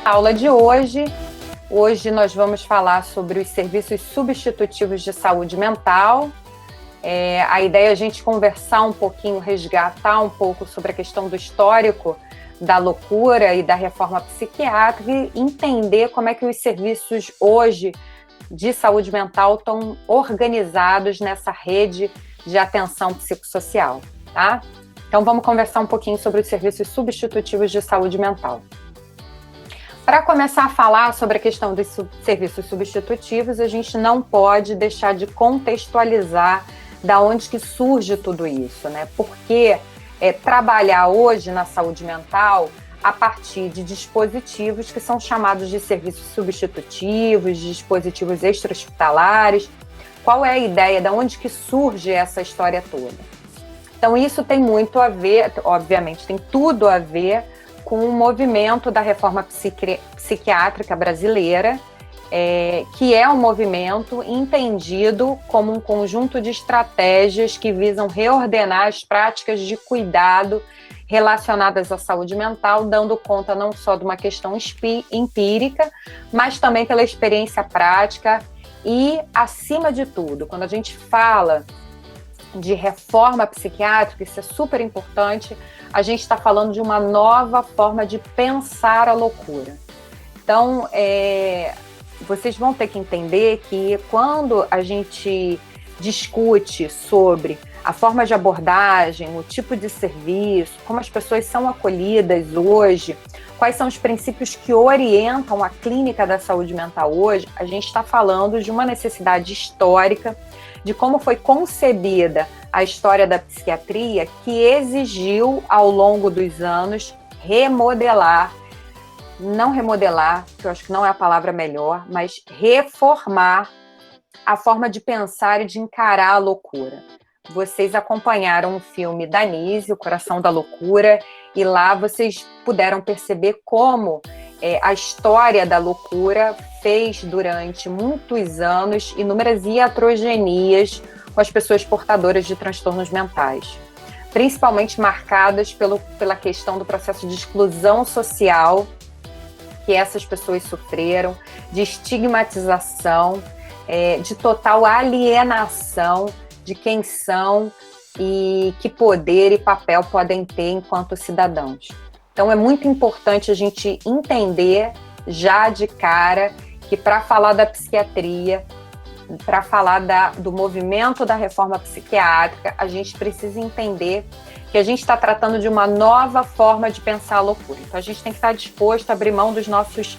A aula de hoje nós vamos falar sobre os serviços substitutivos de saúde mental. A ideia é a gente conversar um pouquinho, resgatar um pouco sobre a questão do histórico da loucura e da reforma psiquiátrica e entender como é que os serviços hoje de saúde mental estão organizados nessa rede de atenção psicossocial, tá? Então vamos conversar um pouquinho sobre os serviços substitutivos de saúde mental. Para começar a falar sobre a questão dos serviços substitutivos, a gente não pode deixar de contextualizar da onde que surge tudo isso, né? Porque trabalhar hoje na saúde mental a partir de dispositivos que são chamados de serviços substitutivos, dispositivos extra-hospitalares. Qual é a ideia? Da onde que surge essa história toda? Então, isso tem muito a ver, obviamente, tem tudo a ver com o movimento da reforma psiquiátrica brasileira, que é um movimento entendido como um conjunto de estratégias que visam reordenar as práticas de cuidado relacionadas à saúde mental, dando conta não só de uma questão empírica, mas também pela experiência prática e, acima de tudo, quando a gente fala de reforma psiquiátrica, isso é super importante, a gente está falando de uma nova forma de pensar a loucura. Então, vocês vão ter que entender que quando a gente discute sobre a forma de abordagem, o tipo de serviço, como as pessoas são acolhidas hoje, quais são os princípios que orientam a clínica da saúde mental hoje, a gente está falando de uma necessidade histórica, de como foi concebida a história da psiquiatria, que exigiu, ao longo dos anos, não remodelar, que eu acho que não é a palavra melhor, mas reformar a forma de pensar e de encarar a loucura. Vocês acompanharam o filme da Nise, O Coração da Loucura, e lá vocês puderam perceber como a história da loucura fez, durante muitos anos, inúmeras iatrogenias com as pessoas portadoras de transtornos mentais, principalmente marcadas pela questão do processo de exclusão social que essas pessoas sofreram, de estigmatização, de total alienação de quem são e que poder e papel podem ter enquanto cidadãos. Então é muito importante a gente entender já de cara que para falar da psiquiatria, para falar do movimento da reforma psiquiátrica, a gente precisa entender que a gente está tratando de uma nova forma de pensar a loucura. Então a gente tem que estar disposto a abrir mão dos nossos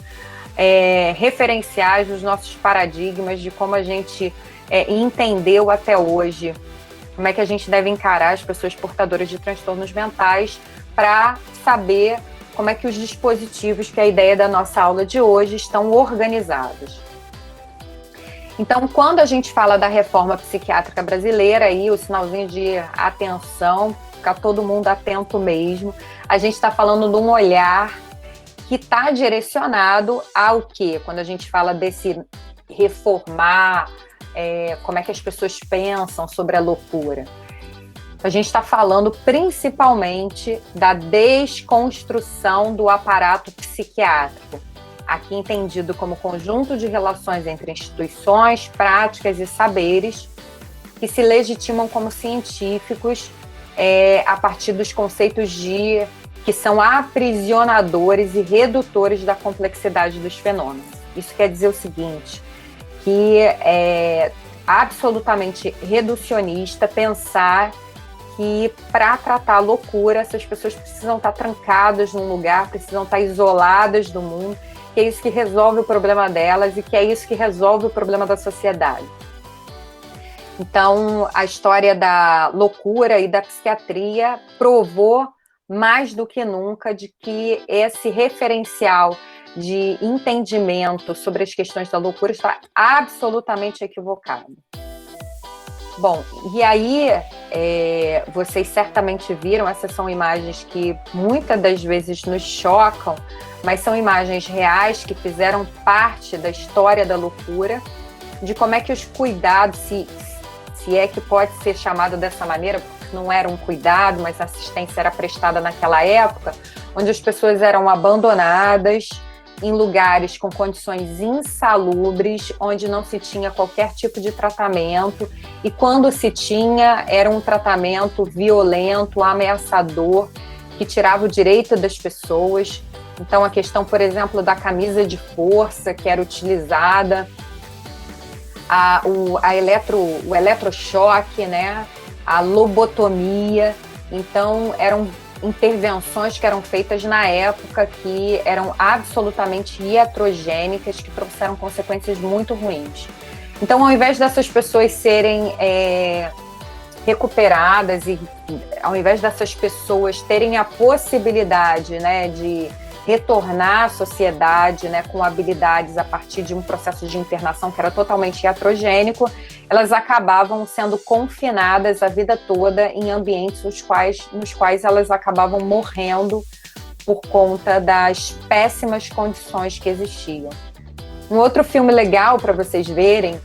referenciais, dos nossos paradigmas, de como a gente entendeu até hoje, como é que a gente deve encarar as pessoas portadoras de transtornos mentais, para saber como é que os dispositivos, que é a ideia da nossa aula de hoje, estão organizados. Então, quando a gente fala da reforma psiquiátrica brasileira, aí o sinalzinho de atenção, ficar todo mundo atento mesmo, a gente está falando de um olhar que está direcionado ao quê? Quando a gente fala desse reformar, como é que as pessoas pensam sobre a loucura. A gente está falando principalmente da desconstrução do aparato psiquiátrico, aqui entendido como conjunto de relações entre instituições, práticas e saberes que se legitimam como científicos a partir dos conceitos que são aprisionadores e redutores da complexidade dos fenômenos. Isso quer dizer o seguinte, que é absolutamente reducionista pensar que para tratar a loucura essas pessoas precisam estar trancadas num lugar, precisam estar isoladas do mundo, que é isso que resolve o problema delas e que é isso que resolve o problema da sociedade. Então, a história da loucura e da psiquiatria provou mais do que nunca de que esse referencial de entendimento sobre as questões da loucura está absolutamente equivocado. Bom, e aí vocês certamente viram, essas são imagens que muitas das vezes nos chocam, mas são imagens reais que fizeram parte da história da loucura, de como é que os cuidados, se é que pode ser chamado dessa maneira, porque não era um cuidado, mas a assistência era prestada naquela época, onde as pessoas eram abandonadas em lugares com condições insalubres, onde não se tinha qualquer tipo de tratamento, e quando se tinha, era um tratamento violento, ameaçador, que tirava o direito das pessoas. Então, a questão, por exemplo, da camisa de força que era utilizada, o eletrochoque, né? A lobotomia. Então, eram intervenções que eram feitas na época que eram absolutamente iatrogênicas, que trouxeram consequências muito ruins. Então, ao invés dessas pessoas serem recuperadas e ao invés dessas pessoas terem a possibilidade, né, de retornar à sociedade, né, com habilidades a partir de um processo de internação que era totalmente iatrogênico, elas acabavam sendo confinadas a vida toda em ambientes nos quais elas acabavam morrendo por conta das péssimas condições que existiam. Um outro filme legal para vocês verem,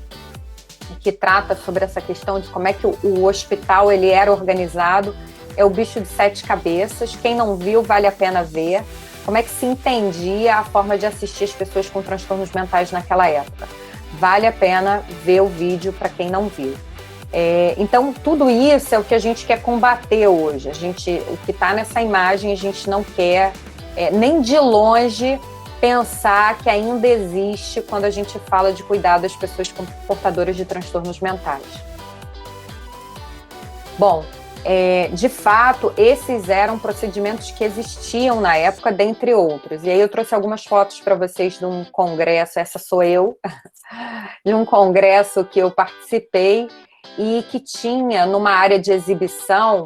que trata sobre essa questão de como é que o hospital ele era organizado, é O Bicho de Sete Cabeças. Quem não viu, vale a pena ver. Como é que se entendia a forma de assistir as pessoas com transtornos mentais naquela época. Vale a pena ver o vídeo para quem não viu. Então, tudo isso é o que a gente quer combater hoje. O que está nessa imagem, a gente não quer nem de longe pensar que ainda existe quando a gente fala de cuidar das pessoas portadoras de transtornos mentais. Bom, de fato, esses eram procedimentos que existiam na época, dentre outros. E aí eu trouxe algumas fotos para vocês de um congresso, essa sou eu, de um congresso que eu participei e que tinha numa área de exibição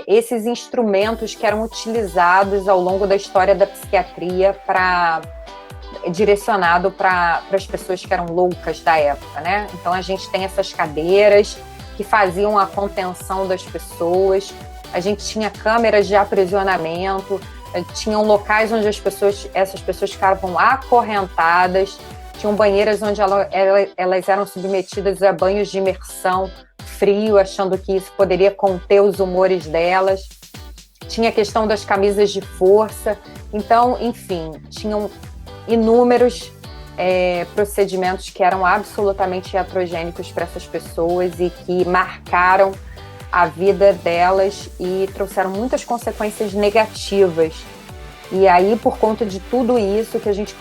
esses instrumentos que eram utilizados ao longo da história da psiquiatria direcionado para as pessoas que eram loucas da época, né? Então a gente tem essas cadeiras que faziam a contenção das pessoas, a gente tinha câmeras de aprisionamento, tinham locais onde essas pessoas ficavam acorrentadas, tinham banheiras onde elas eram submetidas a banhos de imersão frio, achando que isso poderia conter os humores delas. Tinha a questão das camisas de força. Então, enfim, tinham inúmeros procedimentos que eram absolutamente iatrogênicos para essas pessoas e que marcaram a vida delas e trouxeram muitas consequências negativas. E aí, por conta de tudo isso, que a gente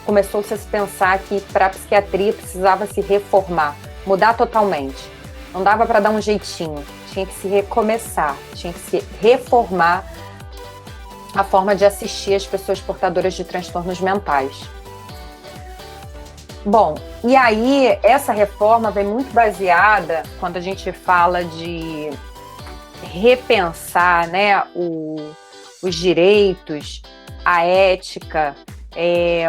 começou a se pensar que para a psiquiatria precisava se reformar, mudar totalmente. Não dava para dar um jeitinho, tinha que se recomeçar, tinha que se reformar a forma de assistir as pessoas portadoras de transtornos mentais. Bom, e aí essa reforma vem muito baseada, quando a gente fala de repensar, né, os direitos, a ética,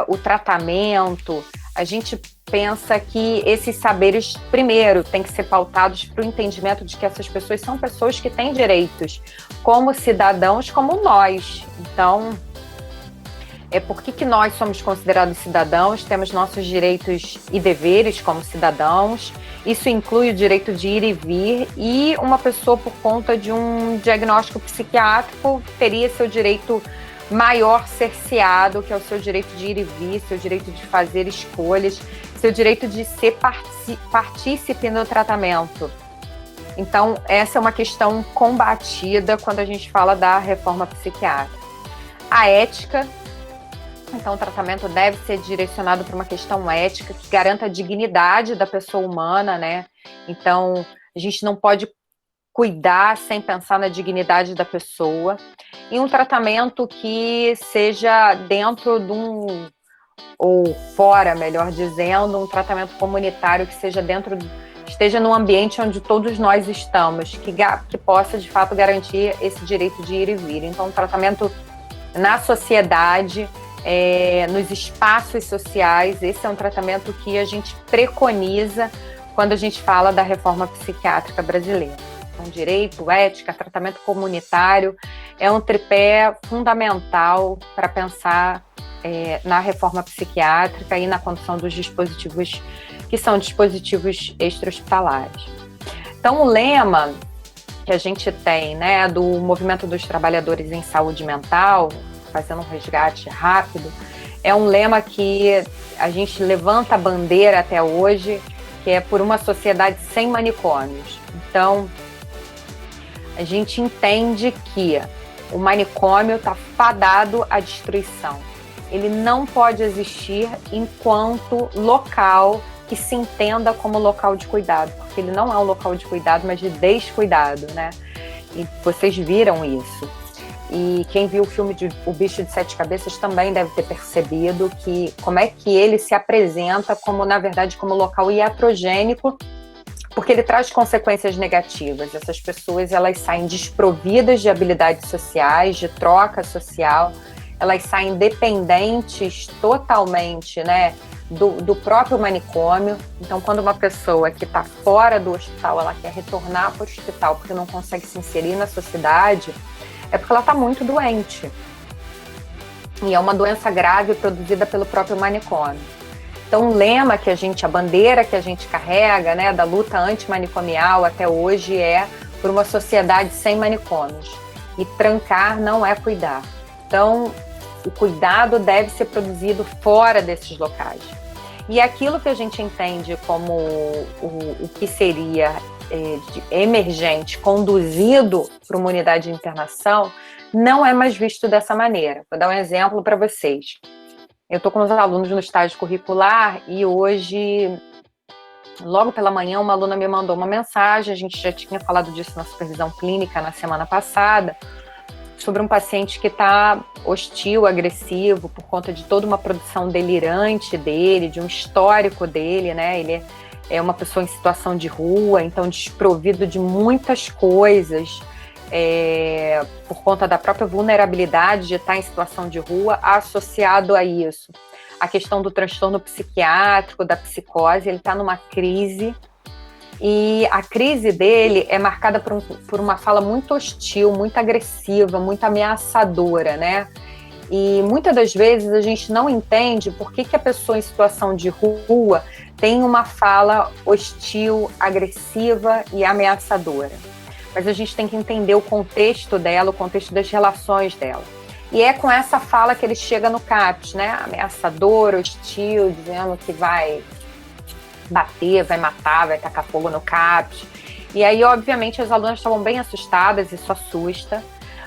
o tratamento. A gente pensa que esses saberes, primeiro, têm que ser pautados para o entendimento de que essas pessoas são pessoas que têm direitos como cidadãos, como nós. Então, por que nós somos considerados cidadãos? Temos nossos direitos e deveres como cidadãos. Isso inclui o direito de ir e vir, e uma pessoa, por conta de um diagnóstico psiquiátrico, teria seu direito maior cerceado, que é o seu direito de ir e vir, seu direito de fazer escolhas, seu direito de ser partícipe no tratamento. Então, essa é uma questão combatida quando a gente fala da reforma psiquiátrica. A ética. Então, o tratamento deve ser direcionado para uma questão ética que garanta a dignidade da pessoa humana, né? Então, a gente não pode cuidar sem pensar na dignidade da pessoa. E um tratamento que seja dentro de ou fora, melhor dizendo, um tratamento comunitário que esteja num ambiente onde todos nós estamos, que possa, de fato, garantir esse direito de ir e vir. Então, um tratamento na sociedade, nos espaços sociais. Esse é um tratamento que a gente preconiza quando a gente fala da reforma psiquiátrica brasileira. Então, direito, ética, tratamento comunitário é um tripé fundamental para pensar na reforma psiquiátrica e na condução dos dispositivos que são dispositivos extra-hospitalares. Então, o lema que a gente tem, né, do Movimento dos Trabalhadores em Saúde Mental, fazendo um resgate rápido, é um lema que a gente levanta a bandeira até hoje, que é por uma sociedade sem manicômios. Então, a gente entende que o manicômio está fadado à destruição. Ele não pode existir enquanto local que se entenda como local de cuidado, porque ele não é um local de cuidado, mas de descuidado, né? E vocês viram isso. E quem viu o filme de O Bicho de Sete Cabeças também deve ter percebido que como é que ele se apresenta como, na verdade, como local iatrogênico, porque ele traz consequências negativas. Essas pessoas, elas saem desprovidas de habilidades sociais, de troca social, elas saem dependentes totalmente, né, do próprio manicômio. Então, quando uma pessoa que está fora do hospital, ela quer retornar para o hospital porque não consegue se inserir na sociedade, é porque ela está muito doente. E é uma doença grave produzida pelo próprio manicômio. Então, o lema que a bandeira que a gente carrega, né, da luta antimanicomial até hoje é por uma sociedade sem manicômios. E trancar não é cuidar. Então, o cuidado deve ser produzido fora desses locais. E aquilo que a gente entende como o que seria emergente, conduzido para uma unidade de internação, não é mais visto dessa maneira. Vou dar um exemplo para vocês. Eu estou com os alunos no estágio curricular e hoje, logo pela manhã, uma aluna me mandou uma mensagem, a gente já tinha falado disso na supervisão clínica na semana passada, sobre um paciente que está hostil, agressivo, por conta de toda uma produção delirante dele, de um histórico dele, né? Ele é uma pessoa em situação de rua, então desprovido de muitas coisas, por conta da própria vulnerabilidade de estar em situação de rua, associado a isso. A questão do transtorno psiquiátrico, da psicose, ele está numa crise, e a crise dele é marcada por uma fala muito hostil, muito agressiva, muito ameaçadora, né? E muitas das vezes a gente não entende por que a pessoa em situação de rua tem uma fala hostil, agressiva e ameaçadora. Mas a gente tem que entender o contexto dela, o contexto das relações dela. E é com essa fala que ele chega no CAPS, né? Ameaçador, hostil, dizendo que vai bater, vai matar, vai tacar fogo no CAPS. E aí, obviamente, as alunas estavam bem assustadas, isso assusta.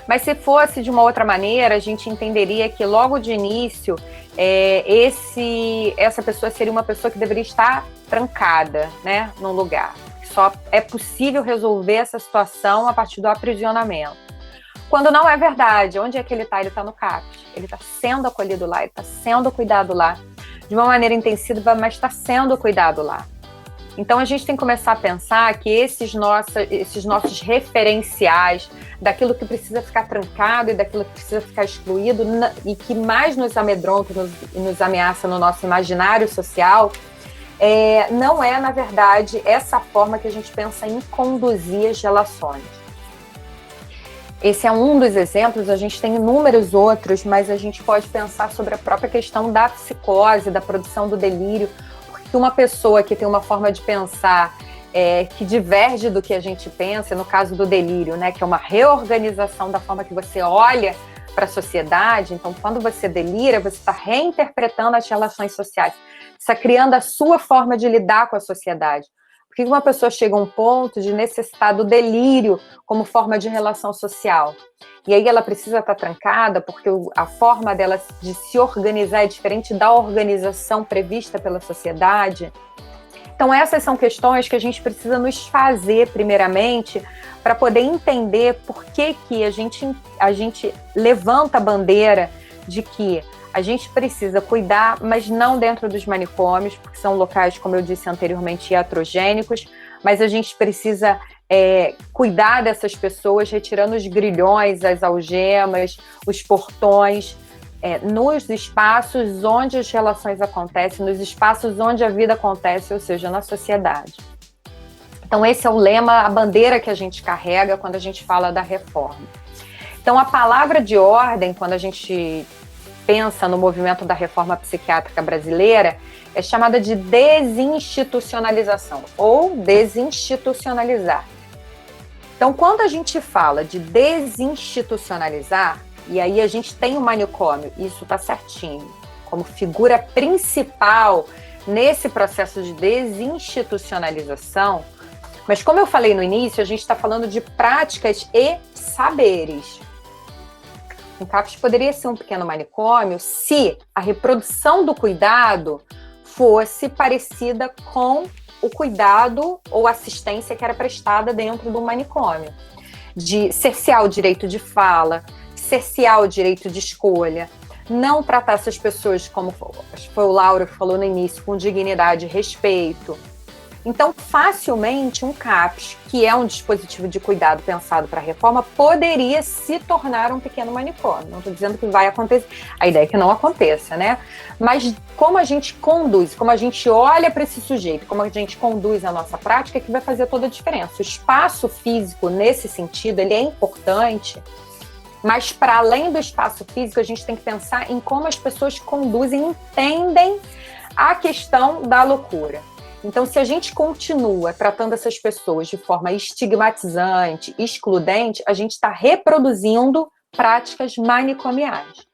Mas se fosse de uma outra maneira, a gente entenderia que logo de início, essa pessoa seria uma pessoa que deveria estar trancada, né, num lugar. Só é possível resolver essa situação a partir do aprisionamento. Quando não é verdade, onde é que ele está? Ele está no CAPS. Ele está sendo acolhido lá, ele está sendo cuidado lá, de uma maneira intensiva, mas está sendo cuidado lá. Então, a gente tem que começar a pensar que esses nossos referenciais daquilo que precisa ficar trancado e daquilo que precisa ficar excluído e que mais nos amedronta e nos ameaça no nosso imaginário social, não é, na verdade, essa forma que a gente pensa em conduzir as relações. Esse é um dos exemplos, a gente tem inúmeros outros, mas a gente pode pensar sobre a própria questão da psicose, da produção do delírio, porque uma pessoa que tem uma forma de pensar que diverge do que a gente pensa, no caso do delírio, né, que é uma reorganização da forma que você olha para a sociedade. Então, quando você delira, você está reinterpretando as relações sociais, você está criando a sua forma de lidar com a sociedade. Por que uma pessoa chega a um ponto de necessitar do delírio como forma de relação social? E aí ela precisa estar trancada porque a forma dela de se organizar é diferente da organização prevista pela sociedade. Então essas são questões que a gente precisa nos fazer primeiramente para poder entender por que a gente levanta a bandeira de que a gente precisa cuidar, mas não dentro dos manicômios, porque são locais, como eu disse anteriormente, iatrogênicos, mas a gente precisa cuidar dessas pessoas, retirando os grilhões, as algemas, os portões, nos espaços onde as relações acontecem, nos espaços onde a vida acontece, ou seja, na sociedade. Então esse é o lema, a bandeira que a gente carrega quando a gente fala da reforma. Então a palavra de ordem, quando a gente pensa no movimento da reforma psiquiátrica brasileira, é chamada de desinstitucionalização ou desinstitucionalizar. Então, quando a gente fala de desinstitucionalizar, E aí a gente tem o manicômio, isso está certinho, como figura principal nesse processo de desinstitucionalização. Mas como eu falei no início, a gente está falando de práticas e saberes. Um CAPS poderia ser um pequeno manicômio se a reprodução do cuidado fosse parecida com o cuidado ou assistência que era prestada dentro do manicômio. De cercear o direito de fala, cercear o direito de escolha, não tratar essas pessoas, como foi o Lauro que falou no início, com dignidade e respeito. Então, facilmente, um CAPS, que é um dispositivo de cuidado pensado para a reforma, poderia se tornar um pequeno manicômio. Não estou dizendo que vai acontecer, a ideia é que não aconteça, né? Mas como a gente conduz, como a gente olha para esse sujeito, como a gente conduz a nossa prática, é que vai fazer toda a diferença. O espaço físico, nesse sentido, ele é importante, mas para além do espaço físico, a gente tem que pensar em como as pessoas conduzem, entendem a questão da loucura. Então, se a gente continua tratando essas pessoas de forma estigmatizante, excludente, a gente está reproduzindo práticas manicomiais.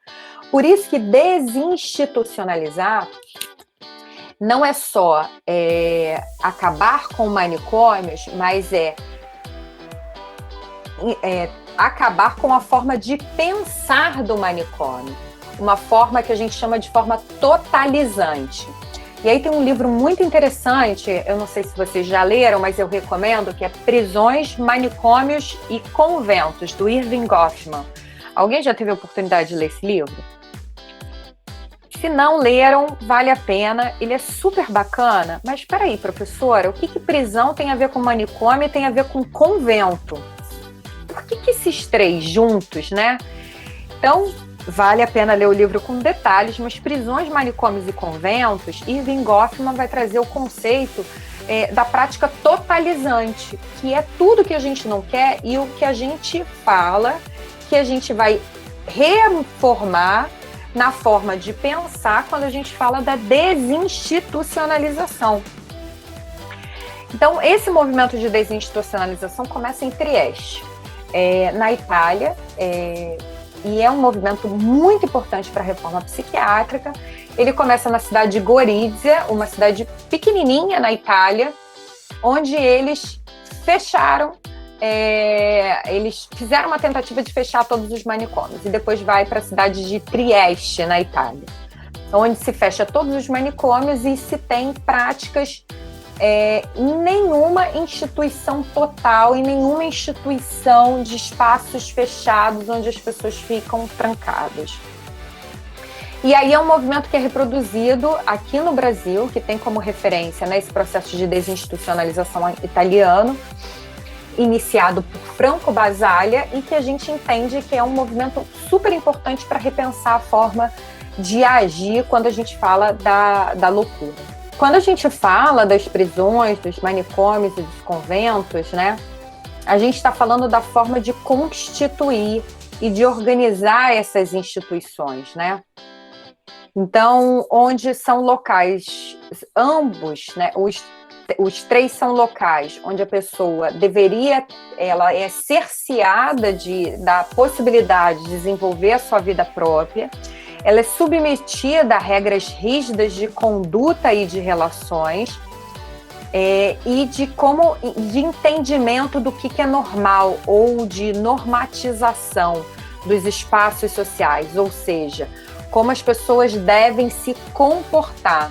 Por isso que desinstitucionalizar não é só acabar com manicômios, mas acabar com a forma de pensar do manicômio, uma forma que a gente chama de forma totalizante. E aí tem um livro muito interessante, eu não sei se vocês já leram, mas eu recomendo, que é Prisões, Manicômios e Conventos, do Irving Goffman. Alguém já teve a oportunidade de ler esse livro? Se não leram, vale a pena, ele é super bacana. Mas espera aí, professora, o que prisão tem a ver com manicômio e tem a ver com convento? Por que esses três juntos, né? Então, vale a pena ler o livro com detalhes, mas Prisões, Manicômios e Conventos, Irving Goffman vai trazer o conceito da prática totalizante, que é tudo que a gente não quer e o que a gente fala, que a gente vai reformar na forma de pensar quando a gente fala da desinstitucionalização. Então, esse movimento de desinstitucionalização começa em Trieste, na Itália, e é um movimento muito importante para a reforma psiquiátrica. Ele começa na cidade de Gorizia, uma cidade pequenininha na Itália, onde eles fecharam, eles fizeram uma tentativa de fechar todos os manicômios, e depois vai para a cidade de Trieste, na Itália, onde se fecha todos os manicômios e se tem práticas em nenhuma instituição total, em nenhuma instituição de espaços fechados onde as pessoas ficam trancadas. E aí é um movimento que é reproduzido aqui no Brasil, que tem como referência, né, esse processo de desinstitucionalização italiano, iniciado por Franco Basaglia, e que a gente entende que é um movimento super importante para repensar a forma de agir quando a gente fala da loucura. Quando a gente fala das prisões, dos manicômios e dos conventos, né, a gente está falando da forma de constituir e de organizar essas instituições, né? Então, onde são locais, ambos, né, os três são locais onde a pessoa ela é cerceada da possibilidade de desenvolver a sua vida própria. Ela é submetida a regras rígidas de conduta e de relações, e de entendimento do que é normal, ou de normatização dos espaços sociais, ou seja, como as pessoas devem se comportar.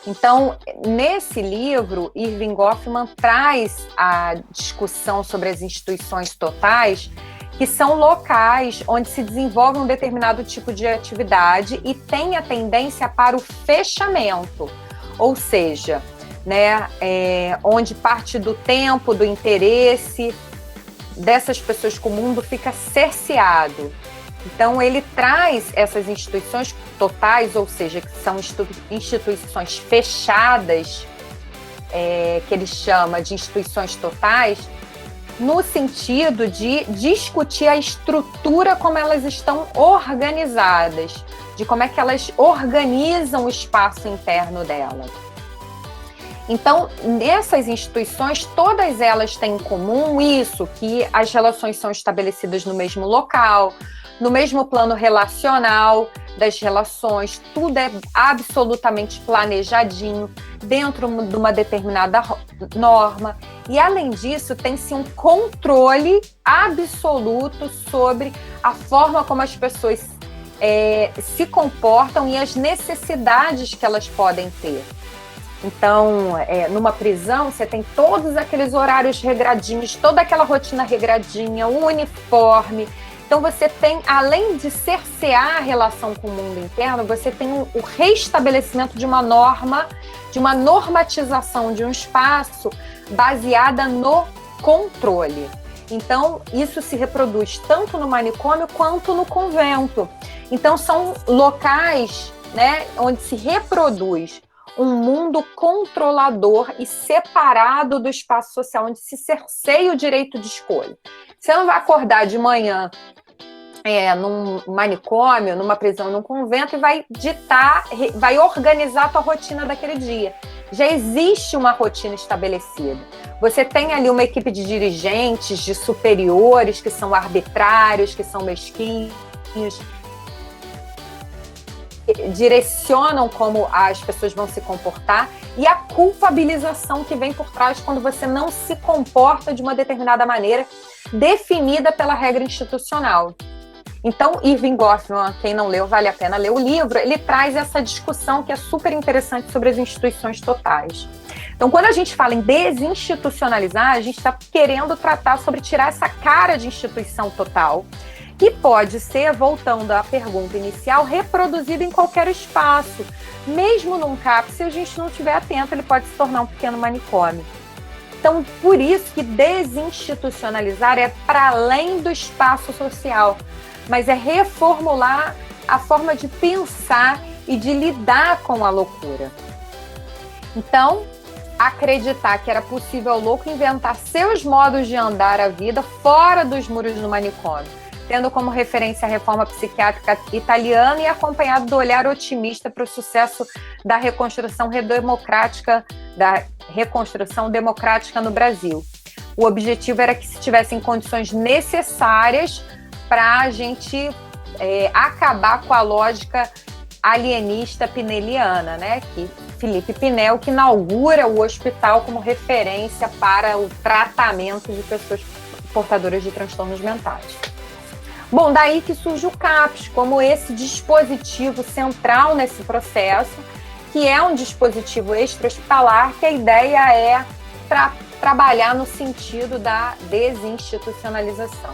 Então, nesse livro, Irving Goffman traz a discussão sobre as instituições totais, que são locais onde se desenvolve um determinado tipo de atividade e tem a tendência para o fechamento, ou seja, né, onde parte do tempo, do interesse dessas pessoas com o mundo fica cerceado. Então, ele traz essas instituições totais, ou seja, que são instituições fechadas, que ele chama de instituições totais, no sentido de discutir a estrutura, como elas estão organizadas, de como é que elas organizam o espaço interno delas. Então, nessas instituições, todas elas têm em comum isso, que as relações são estabelecidas no mesmo local, No mesmo plano relacional, das relações, tudo é absolutamente planejadinho, dentro de uma determinada norma. E, além disso, tem-se um controle absoluto sobre a forma como as pessoas se comportam e as necessidades que elas podem ter. Então, numa prisão, você tem todos aqueles horários regradinhos, toda aquela rotina regradinha, o uniforme. Então, você tem, além de cercear a relação com o mundo interno, você tem o restabelecimento de uma norma, de uma normatização de um espaço baseada no controle. Então, isso se reproduz tanto no manicômio quanto no convento. Então, são locais, né, onde se reproduz um mundo controlador e separado do espaço social, onde se cerceia o direito de escolha. Você não vai acordar de manhã num manicômio, numa prisão, num convento e vai vai organizar a tua rotina daquele dia. Já existe uma rotina estabelecida. Você tem ali uma equipe de dirigentes, de superiores que são arbitrários, que são mesquinhos, direcionam como as pessoas vão se comportar, e a culpabilização que vem por trás quando você não se comporta de uma determinada maneira definida pela regra institucional. Então, Irving Goffman, quem não leu, vale a pena ler o livro, ele traz essa discussão que é super interessante sobre as instituições totais. Então, quando a gente fala em desinstitucionalizar, a gente está querendo tratar sobre tirar essa cara de instituição total, que pode ser, voltando à pergunta inicial, reproduzido em qualquer espaço. Mesmo num CAP, se a gente não estiver atento, ele pode se tornar um pequeno manicômio. Então, por isso que desinstitucionalizar é para além do espaço social, mas é reformular a forma de pensar e de lidar com a loucura. Então, acreditar que era possível ao louco inventar seus modos de andar a vida fora dos muros do manicômio, tendo como referência a reforma psiquiátrica italiana e acompanhado do olhar otimista para o sucesso da reconstrução democrática no Brasil. O objetivo era que se tivessem condições necessárias para a gente acabar com a lógica alienista pineliana, né? Que Felipe Pinel, que inaugura o hospital como referência para o tratamento de pessoas portadoras de transtornos mentais. Bom, daí que surge o CAPS, como esse dispositivo central nesse processo, que é um dispositivo extra-hospitalar, que a ideia é trabalhar no sentido da desinstitucionalização.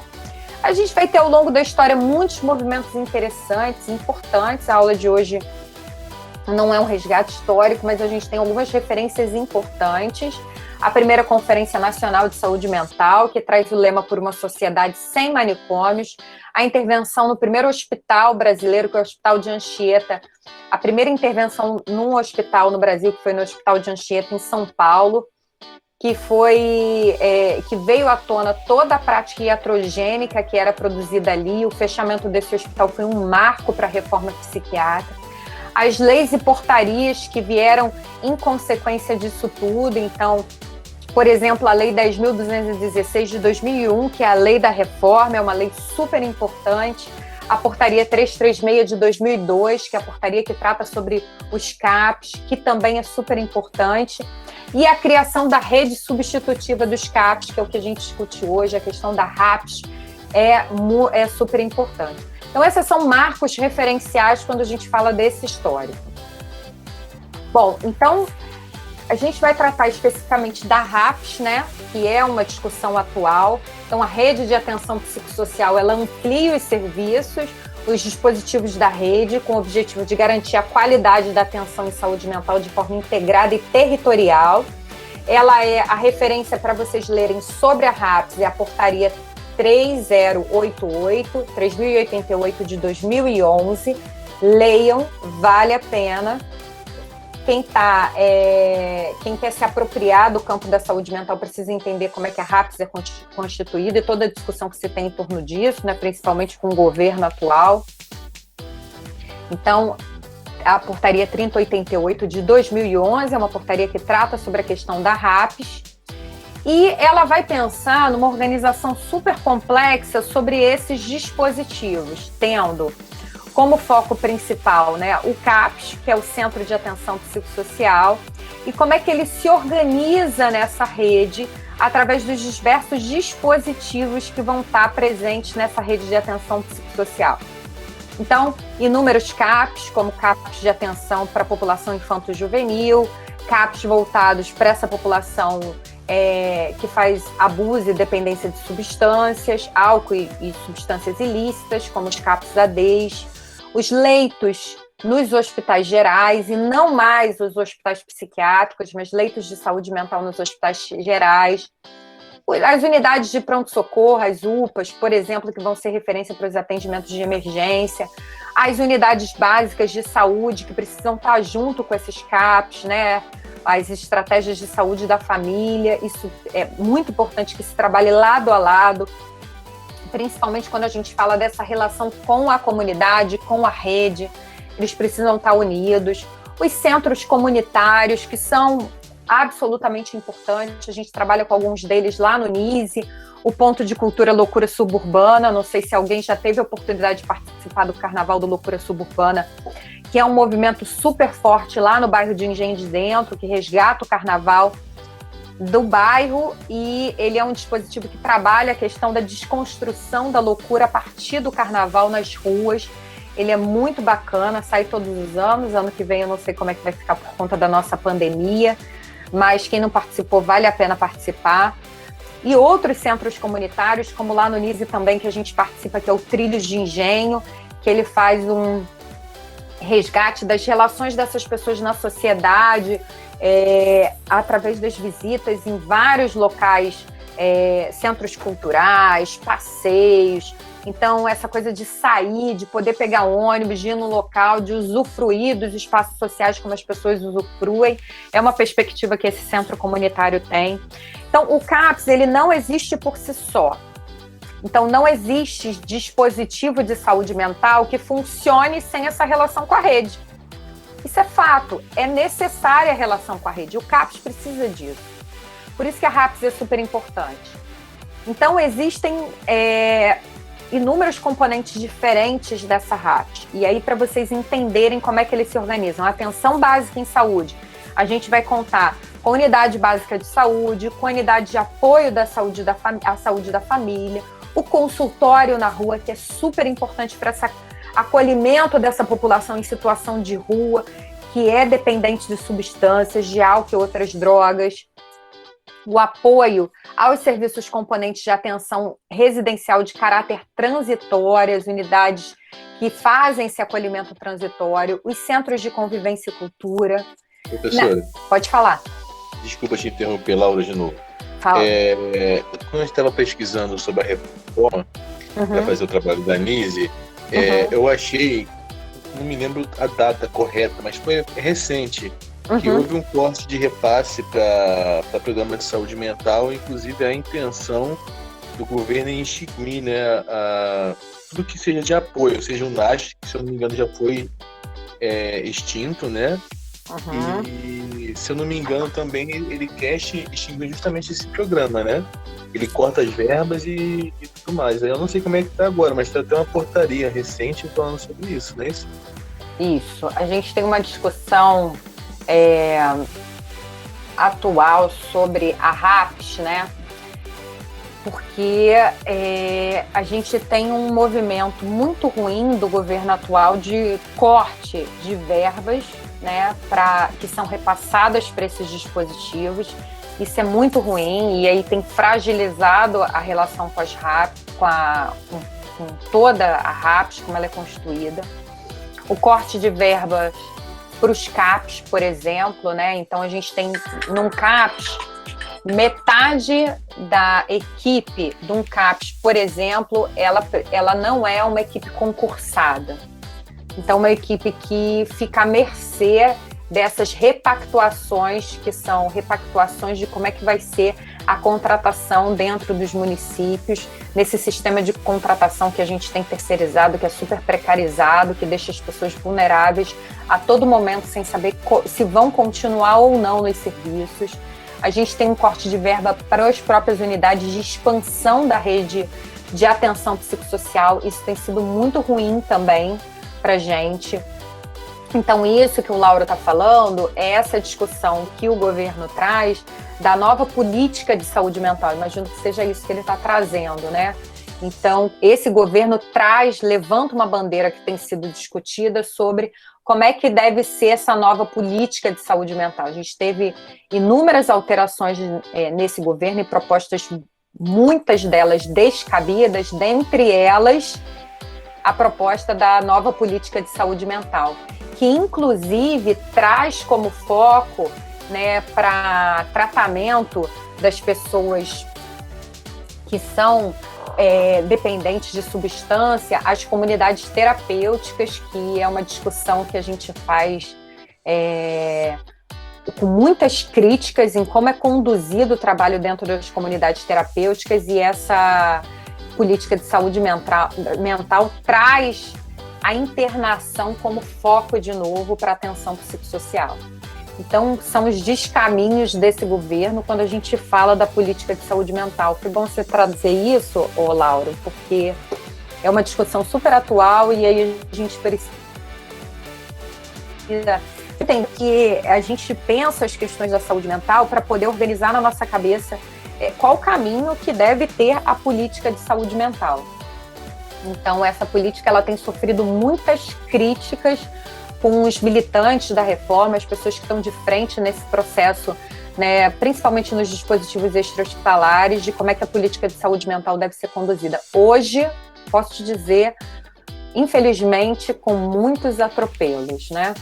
A gente vai ter ao longo da história muitos movimentos interessantes, importantes. A aula de hoje não é um resgate histórico, mas a gente tem algumas referências importantes. A primeira Conferência Nacional de Saúde Mental, que traz o lema por uma sociedade sem manicômios. A intervenção no primeiro hospital brasileiro, que é o Hospital de Anchieta. A primeira intervenção num hospital no Brasil, que foi no Hospital de Anchieta, em São Paulo, que veio à tona toda a prática iatrogênica que era produzida ali. O fechamento desse hospital foi um marco para a reforma psiquiátrica. As leis e portarias que vieram em consequência disso tudo. Então, por exemplo, a Lei 10.216 de 2001, que é a lei da reforma, é uma lei super importante. A Portaria 336 de 2002, que é a portaria que trata sobre os CAPs, que também é super importante. E a criação da rede substitutiva dos CAPs, que é o que a gente discute hoje, a questão da RAPS, é super importante. Então, esses são marcos referenciais quando a gente fala desse histórico. Bom, então, a gente vai tratar especificamente da RAPS, né, que é uma discussão atual. Então, a rede de atenção psicossocial, ela amplia os serviços, os dispositivos da rede, com o objetivo de garantir a qualidade da atenção em saúde mental de forma integrada e territorial. Ela é a referência para vocês lerem sobre a RAPS, é a portaria 3088 de 2011. Leiam, vale a pena. Quem quer se apropriar do campo da saúde mental precisa entender como é que a RAPS é constituída e toda a discussão que se tem em torno disso, né, principalmente com o governo atual. Então, a portaria 3088 de 2011 é uma portaria que trata sobre a questão da RAPS. E ela vai pensar numa organização super complexa sobre esses dispositivos, tendo como foco principal, né, o CAPS, que é o Centro de Atenção Psicossocial, e como é que ele se organiza nessa rede através dos diversos dispositivos que vão estar presentes nessa rede de atenção psicossocial. Então, inúmeros CAPs, como CAPs de atenção para a população infanto-juvenil, CAPs voltados para essa população que faz abuso e dependência de substâncias, álcool e substâncias ilícitas, como os CAPs ADs, os leitos nos hospitais gerais, e não mais os hospitais psiquiátricos, mas leitos de saúde mental nos hospitais gerais, as unidades de pronto-socorro, as UPAs, por exemplo, que vão ser referência para os atendimentos de emergência, as unidades básicas de saúde, que precisam estar junto com esses CAPs, né? As estratégias de saúde da família, isso é muito importante que se trabalhe lado a lado, principalmente quando a gente fala dessa relação com a comunidade, com a rede, eles precisam estar unidos. Os centros comunitários, que são absolutamente importantes, a gente trabalha com alguns deles lá no NISE, o Ponto de Cultura Loucura Suburbana, não sei se alguém já teve a oportunidade de participar do Carnaval do Loucura Suburbana, que é um movimento super forte lá no bairro de Engenho de Dentro, que resgata o carnaval do bairro, e ele é um dispositivo que trabalha a questão da desconstrução da loucura a partir do carnaval nas ruas. Ele é muito bacana, sai todos os anos, ano que vem eu não sei como é que vai ficar por conta da nossa pandemia, mas quem não participou vale a pena participar. E outros centros comunitários, como lá no NISE também, que a gente participa, que é o Trilhos de Engenho, que ele faz um resgate das relações dessas pessoas na sociedade, através das visitas em vários locais, centros culturais, passeios. Então, essa coisa de sair, de poder pegar ônibus, de ir no local, de usufruir dos espaços sociais como as pessoas usufruem, é uma perspectiva que esse centro comunitário tem. Então, o CAPS, ele não existe por si só. Então, não existe dispositivo de saúde mental que funcione sem essa relação com a rede. Isso é fato, é necessária a relação com a rede. O CAPS precisa disso. Por isso que a RAPS é super importante. Então, existem inúmeros componentes diferentes dessa RAPS. E aí, para vocês entenderem como é que eles se organizam. A atenção básica em saúde, a gente vai contar com a unidade básica de saúde, com a unidade de apoio da saúde à saúde da família, o consultório na rua, que é super importante para esse acolhimento dessa população em situação de rua, que é dependente de substâncias, de álcool e outras drogas. O apoio aos serviços componentes de atenção residencial de caráter transitório, as unidades que fazem esse acolhimento transitório, os centros de convivência e cultura. Professora, pode falar. Desculpa te interromper, Laura, de novo. Fala. Quando eu estava pesquisando sobre a reforma para fazer o trabalho da NISE, eu achei, não me lembro a data correta, mas foi recente, que houve um corte de repasse para programa de saúde mental, inclusive a intenção do governo em extinguir, né, tudo que seja de apoio, ou seja, o NAS, que se eu não me engano já foi extinto, né? E se eu não me engano também ele quer extinguir justamente esse programa, né? Ele corta as verbas e tudo mais. Eu não sei como é que tá agora, mas tem até uma portaria recente falando sobre isso, não é isso? Isso. A gente tem uma discussão atual sobre a RAPS, né? Porque a gente tem um movimento muito ruim do governo atual de corte de verbas, né, que são repassadas para esses dispositivos. Isso é muito ruim e aí tem fragilizado a relação com as RAPs, com toda a RAPS, como ela é constituída. O corte de verbas para os CAPs, por exemplo, né? Então a gente tem num CAPs, metade da equipe de um CAPs, por exemplo, ela não é uma equipe concursada. Então, uma equipe que fica à mercê dessas repactuações, que são repactuações de como é que vai ser a contratação dentro dos municípios, nesse sistema de contratação que a gente tem terceirizado, que é super precarizado, que deixa as pessoas vulneráveis a todo momento sem saber se vão continuar ou não nos serviços. A gente tem um corte de verba para as próprias unidades de expansão da rede de atenção psicossocial. Isso tem sido muito ruim também para a gente. Então, isso que o Lauro está falando é essa discussão que o governo traz da nova política de saúde mental. Imagino que seja isso que ele está trazendo, né? Então, esse governo levanta uma bandeira que tem sido discutida sobre como é que deve ser essa nova política de saúde mental. A gente teve inúmeras alterações nesse governo e propostas, muitas delas descabidas, dentre elas a proposta da nova política de saúde mental, que inclusive traz como foco, né, para tratamento das pessoas que são dependentes de substância, as comunidades terapêuticas, que é uma discussão que a gente faz com muitas críticas em como é conduzido o trabalho dentro das comunidades terapêuticas, e essa política de saúde mental traz a internação como foco de novo para a atenção psicossocial. Então, são os descaminhos desse governo quando a gente fala da política de saúde mental. Foi bom você trazer isso, Lauro, porque é uma discussão super atual e aí a gente precisa que a gente pensa as questões da saúde mental para poder organizar na nossa cabeça qual o caminho que deve ter a política de saúde mental. Então, essa política ela tem sofrido muitas críticas com os militantes da reforma, as pessoas que estão de frente nesse processo, né, principalmente nos dispositivos extra-hospitalares, de como é que a política de saúde mental deve ser conduzida. Hoje, posso te dizer, infelizmente, com muitos atropelos, né?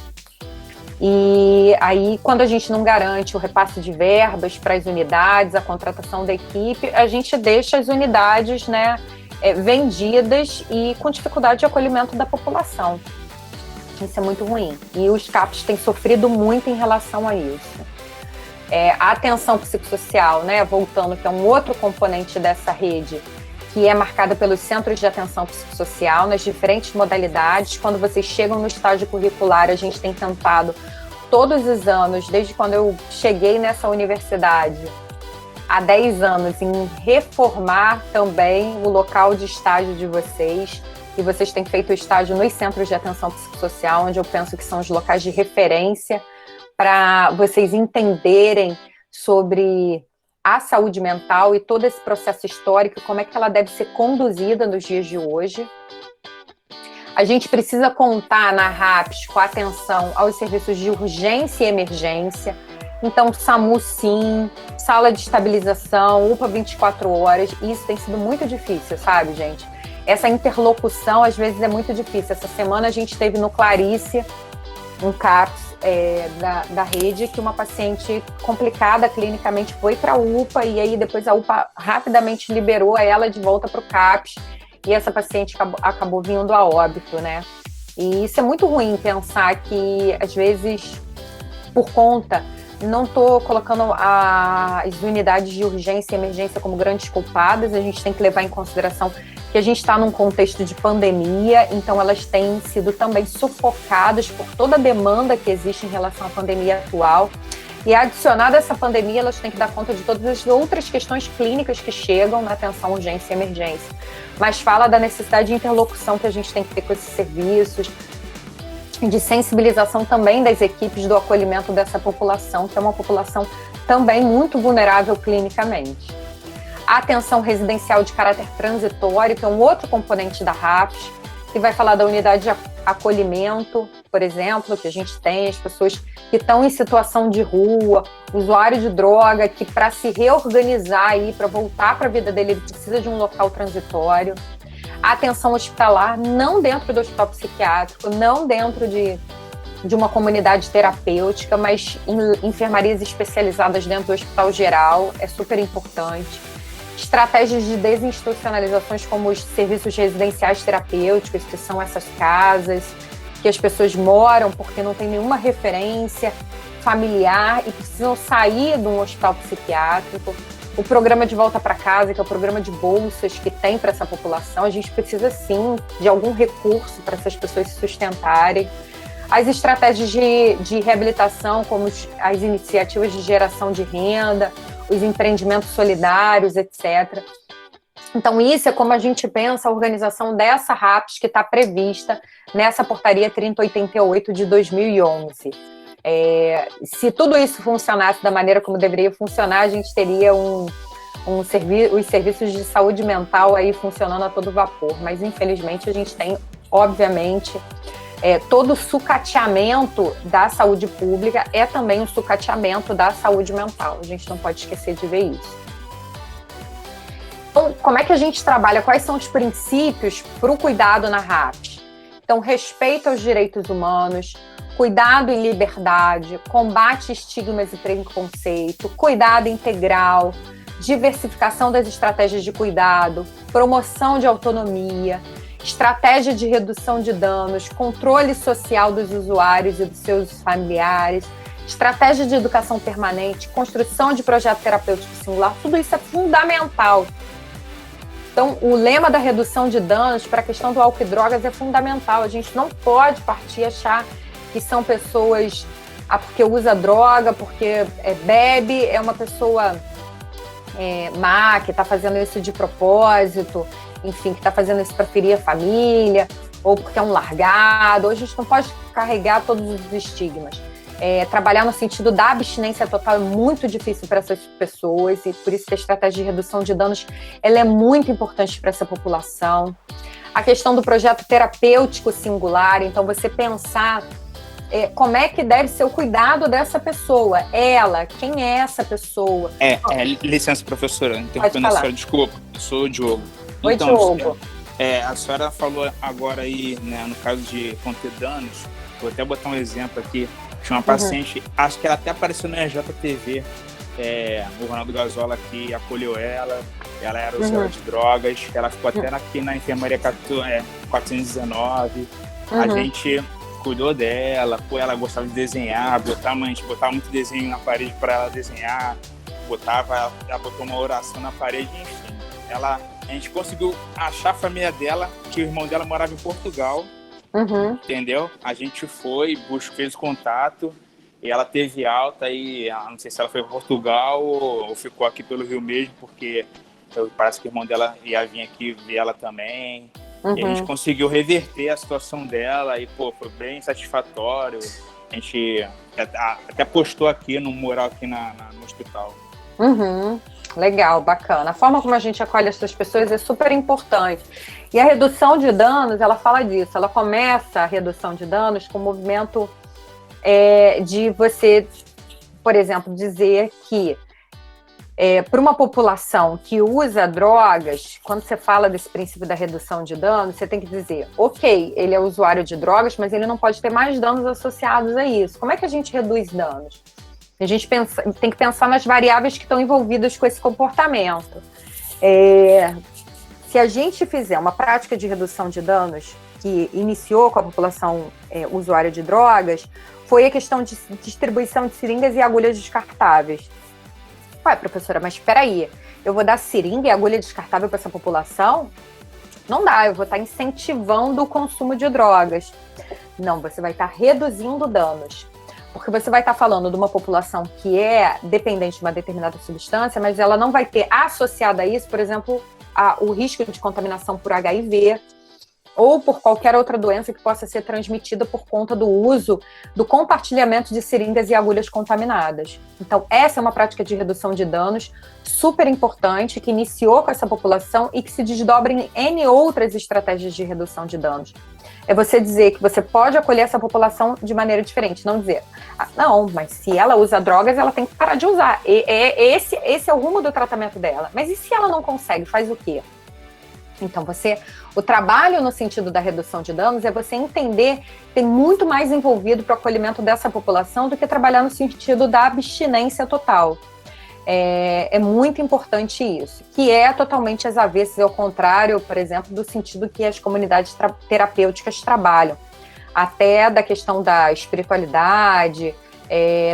E aí, quando a gente não garante o repasse de verbas para as unidades, a contratação da equipe, a gente deixa as unidades, né, vendidas e com dificuldade de acolhimento da população. Isso é muito ruim. E os CAPs têm sofrido muito em relação a isso. A atenção psicossocial, né, voltando, que é um outro componente dessa rede, que é marcada pelos centros de atenção psicossocial, nas diferentes modalidades. Quando vocês chegam no estágio curricular, a gente tem tentado todos os anos, desde quando eu cheguei nessa universidade, há 10 anos, em reformar também o local de estágio de vocês. E vocês têm feito o estágio nos centros de atenção psicossocial, onde eu penso que são os locais de referência para vocês entenderem sobre a saúde mental e todo esse processo histórico, como é que ela deve ser conduzida nos dias de hoje. A gente precisa contar na RAPS com atenção aos serviços de urgência e emergência. Então, SAMU sim, sala de estabilização, UPA 24 horas. Isso tem sido muito difícil, sabe, gente? Essa interlocução, às vezes, é muito difícil. Essa semana a gente teve no Clarice um CAPS da rede, que uma paciente complicada clinicamente foi para a UPA, e aí depois a UPA rapidamente liberou ela de volta para o CAPS, e essa paciente acabou vindo a óbito, né? E isso é muito ruim, pensar que, às vezes, por conta... Não estou colocando as unidades de urgência e emergência como grandes culpadas, a gente tem que levar em consideração que a gente está num contexto de pandemia, então elas têm sido também sufocadas por toda a demanda que existe em relação à pandemia atual. E adicionada a essa pandemia, elas têm que dar conta de todas as outras questões clínicas que chegam na atenção urgência e emergência. Mas fala da necessidade de interlocução que a gente tem que ter com esses serviços, de sensibilização também das equipes do acolhimento dessa população, que é uma população também muito vulnerável clinicamente. A atenção residencial de caráter transitório, que é um outro componente da RAPS, que vai falar da unidade de acolhimento, por exemplo, que a gente tem as pessoas que estão em situação de rua, usuário de droga, que para se reorganizar aí, para voltar para a vida dele, ele precisa de um local transitório. A atenção hospitalar, não dentro do hospital psiquiátrico, não dentro de uma comunidade terapêutica, mas em enfermarias especializadas dentro do hospital geral, é super importante. Estratégias de desinstitucionalizações, como os serviços residenciais terapêuticos, que são essas casas que as pessoas moram porque não tem nenhuma referência familiar e precisam sair de um hospital psiquiátrico. O programa de volta para casa, que é o programa de bolsas que tem para essa população, a gente precisa sim de algum recurso para essas pessoas se sustentarem. as estratégias de reabilitação, como as iniciativas de geração de renda, os empreendimentos solidários, etc. Então, isso é como a gente pensa a organização dessa RAPS que está prevista nessa portaria 3088 de 2011. Se tudo isso funcionasse da maneira como deveria funcionar, a gente teria os serviços de saúde mental aí funcionando a todo vapor, mas infelizmente a gente tem, obviamente, todo o sucateamento da saúde pública é também o sucateamento da saúde mental, a gente não pode esquecer de ver isso. Então, como é que a gente trabalha? Quais são os princípios para o cuidado na RAPS? Então, respeito aos direitos humanos, cuidado em liberdade, combate estigmas e preconceito, cuidado integral, diversificação das estratégias de cuidado, promoção de autonomia, estratégia de redução de danos, controle social dos usuários e dos seus familiares, estratégia de educação permanente, construção de projeto terapêutico singular, tudo isso é fundamental. Então, o lema da redução de danos para a questão do álcool e drogas é fundamental. A gente não pode partir e achar que são pessoas, porque usa droga, porque bebe, é uma pessoa má, que está fazendo isso de propósito, enfim, que está fazendo isso para ferir a família, ou porque é um largado. Hoje a gente não pode carregar todos os estigmas. Trabalhar no sentido da abstinência total é muito difícil para essas pessoas e por isso que a estratégia de redução de danos ela é muito importante para essa população. A questão do projeto terapêutico singular, então você pensar como é que deve ser o cuidado dessa pessoa, quem é essa pessoa? Licença, professora, interrompendo a senhora, desculpa, eu sou o Diogo. Oi, então, Diogo. A senhora falou agora aí, né, no caso de conter danos, vou até botar um exemplo aqui. Tinha uma paciente, acho que ela até apareceu na RJTV, o Ronaldo Gazola que acolheu ela era usuária de drogas, ela ficou até aqui na enfermaria 419, a gente cuidou dela, ela gostava de desenhar, a gente botava muito desenho na parede para ela desenhar, ela botou uma oração na parede, enfim, a gente conseguiu achar a família dela, que o irmão dela morava em Portugal. Entendeu? A gente fez contato e ela teve alta e não sei se ela foi para Portugal ou ficou aqui pelo Rio mesmo, porque parece que o irmão dela ia vir aqui ver ela também. E a gente conseguiu reverter a situação dela e, foi bem satisfatório. A gente até postou aqui no mural aqui no hospital. Legal, bacana. A forma como a gente acolhe essas pessoas é super importante. E a redução de danos, ela fala disso. Ela começa a redução de danos com o movimento de você, por exemplo, dizer que para uma população que usa drogas, quando você fala desse princípio da redução de danos, você tem que dizer, ok, ele é usuário de drogas, mas ele não pode ter mais danos associados a isso. Como é que a gente reduz danos? A gente tem que pensar nas variáveis que estão envolvidas com esse comportamento. Se a gente fizer uma prática de redução de danos que iniciou com a população usuária de drogas, foi a questão de distribuição de seringas e agulhas descartáveis. Ué, professora, mas espera aí, eu vou dar seringa e agulha descartável para essa população? Não dá, eu vou estar incentivando o consumo de drogas. Não, você vai estar reduzindo danos. Porque você vai estar falando de uma população que é dependente de uma determinada substância, mas ela não vai ter associado a isso, por exemplo, o risco de contaminação por HIV ou por qualquer outra doença que possa ser transmitida por conta do uso, do compartilhamento de seringas e agulhas contaminadas. Então, essa é uma prática de redução de danos super importante, que iniciou com essa população e que se desdobra em N outras estratégias de redução de danos. É você dizer que você pode acolher essa população de maneira diferente, não dizer, não, mas se ela usa drogas, ela tem que parar de usar. Esse é o rumo do tratamento dela. Mas e se ela não consegue, faz o quê? Então, o trabalho no sentido da redução de danos é você entender que tem muito mais envolvido para o acolhimento dessa população do que trabalhar no sentido da abstinência total. É muito importante isso, que é totalmente às avessas, ao contrário, por exemplo, do sentido que as comunidades terapêuticas trabalham, até da questão da espiritualidade,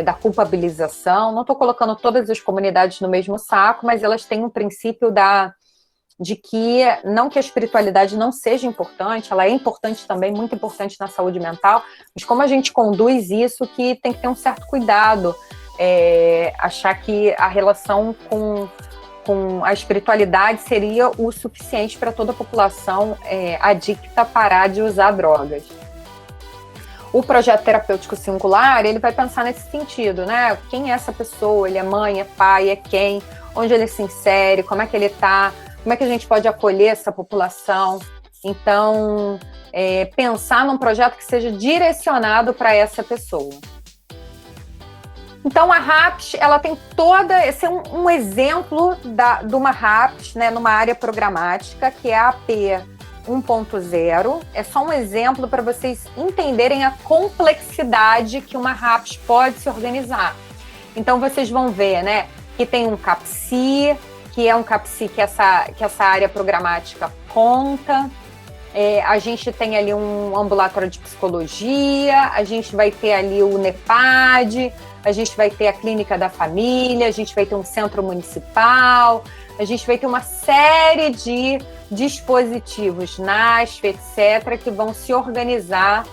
da culpabilização. Não estou colocando todas as comunidades no mesmo saco, mas elas têm um princípio de que não que a espiritualidade não seja importante, ela é importante também, muito importante na saúde mental, mas como a gente conduz isso, que tem que ter um certo cuidado, achar que a relação com a espiritualidade seria o suficiente para toda a população adicta parar de usar drogas. O projeto terapêutico singular, ele vai pensar nesse sentido, né? Quem é essa pessoa? Ele é mãe, é pai, é quem? Onde ele se insere? Como é que ele está? Como é que a gente pode acolher essa população? Então, pensar num projeto que seja direcionado para essa pessoa. Então, a RAPS, ela tem esse é um exemplo de uma RAPS, né, numa área programática, que é a AP 1.0. É só um exemplo para vocês entenderem a complexidade que uma RAPS pode se organizar. Então, vocês vão ver, né, que tem um CAPSI, que é um CAPSI que essa área programática conta. A gente tem ali um ambulatório de psicologia, a gente vai ter ali o NEPAD, a gente vai ter a clínica da família, a gente vai ter um centro municipal, a gente vai ter uma série de dispositivos, NASF, etc., que vão se organizar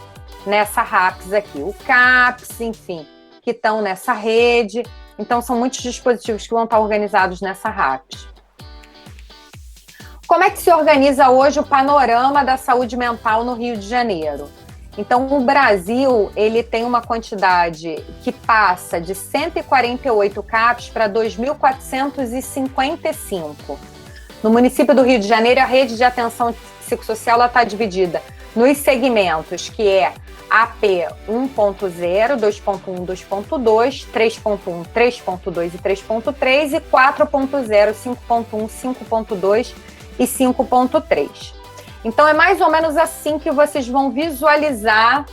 nessa RAPS aqui. O CAPS, enfim, que estão nessa rede. Então, são muitos dispositivos que vão estar organizados nessa RAPS. Como é que se organiza hoje o panorama da saúde mental no Rio de Janeiro? Então, o Brasil, ele tem uma quantidade que passa de 148 CAPs para 2.455. No município do Rio de Janeiro, a rede de atenção psicossocial está dividida nos segmentos, que é AP 1.0, 2.1, 2.2, 3.1, 3.2 e 3.3 e 4.0, 5.1, 5.2 e 5.3. Então, é mais ou menos assim que vocês vão visualizar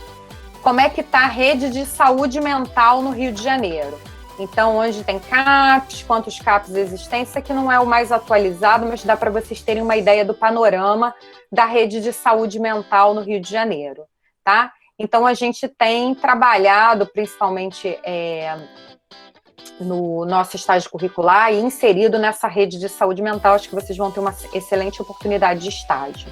como é que está a rede de saúde mental no Rio de Janeiro. Então, onde tem CAPs, quantos CAPs existem, isso aqui não é o mais atualizado, mas dá para vocês terem uma ideia do panorama da rede de saúde mental no Rio de Janeiro, tá? Então, a gente tem trabalhado, principalmente no nosso estágio curricular, e inserido nessa rede de saúde mental. Acho que vocês vão ter uma excelente oportunidade de estágio.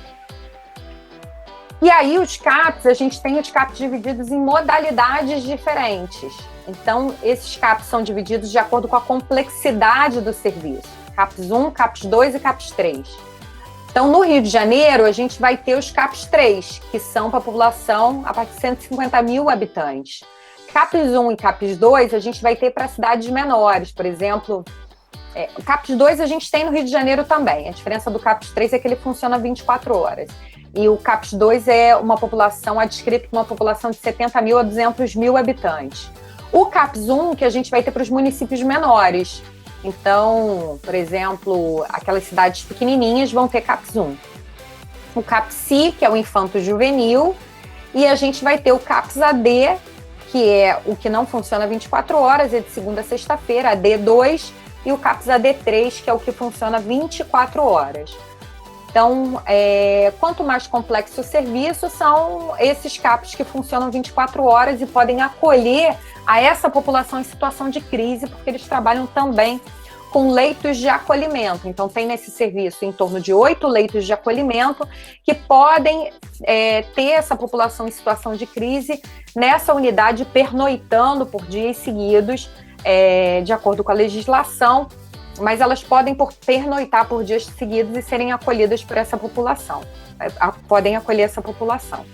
E aí, os CAPs, a gente tem os CAPs divididos em modalidades diferentes. Então, esses CAPs são divididos de acordo com a complexidade do serviço. CAPs 1, CAPs 2 e CAPs 3. Então, no Rio de Janeiro, a gente vai ter os CAPs 3, que são para a população a partir de 150 mil habitantes. CAPs 1 e CAPs 2, a gente vai ter para cidades menores. Por exemplo, o CAPs 2 a gente tem no Rio de Janeiro também. A diferença do CAPs 3 é que ele funciona 24 horas. E o CAPs 2 é uma população adscrita para uma população de 70 mil a 200 mil habitantes. O CAPs 1, que a gente vai ter para os municípios menores. Então, por exemplo, aquelas cidades pequenininhas vão ter CAPs 1. O CAPSI, que é o infanto-juvenil, e a gente vai ter o CAPs AD, que é o que não funciona 24 horas, é de segunda a sexta-feira, AD2, e o CAPs AD3, que é o que funciona 24 horas. Então, quanto mais complexo o serviço, são esses CAPs que funcionam 24 horas e podem acolher a essa população em situação de crise, porque eles trabalham também com leitos de acolhimento. Então, tem nesse serviço em torno de 8 leitos de acolhimento que podem ter essa população em situação de crise nessa unidade pernoitando por dias seguidos, de acordo com a legislação, mas elas podem pernoitar por dias seguidos e serem acolhidas por essa população. Podem acolher essa população.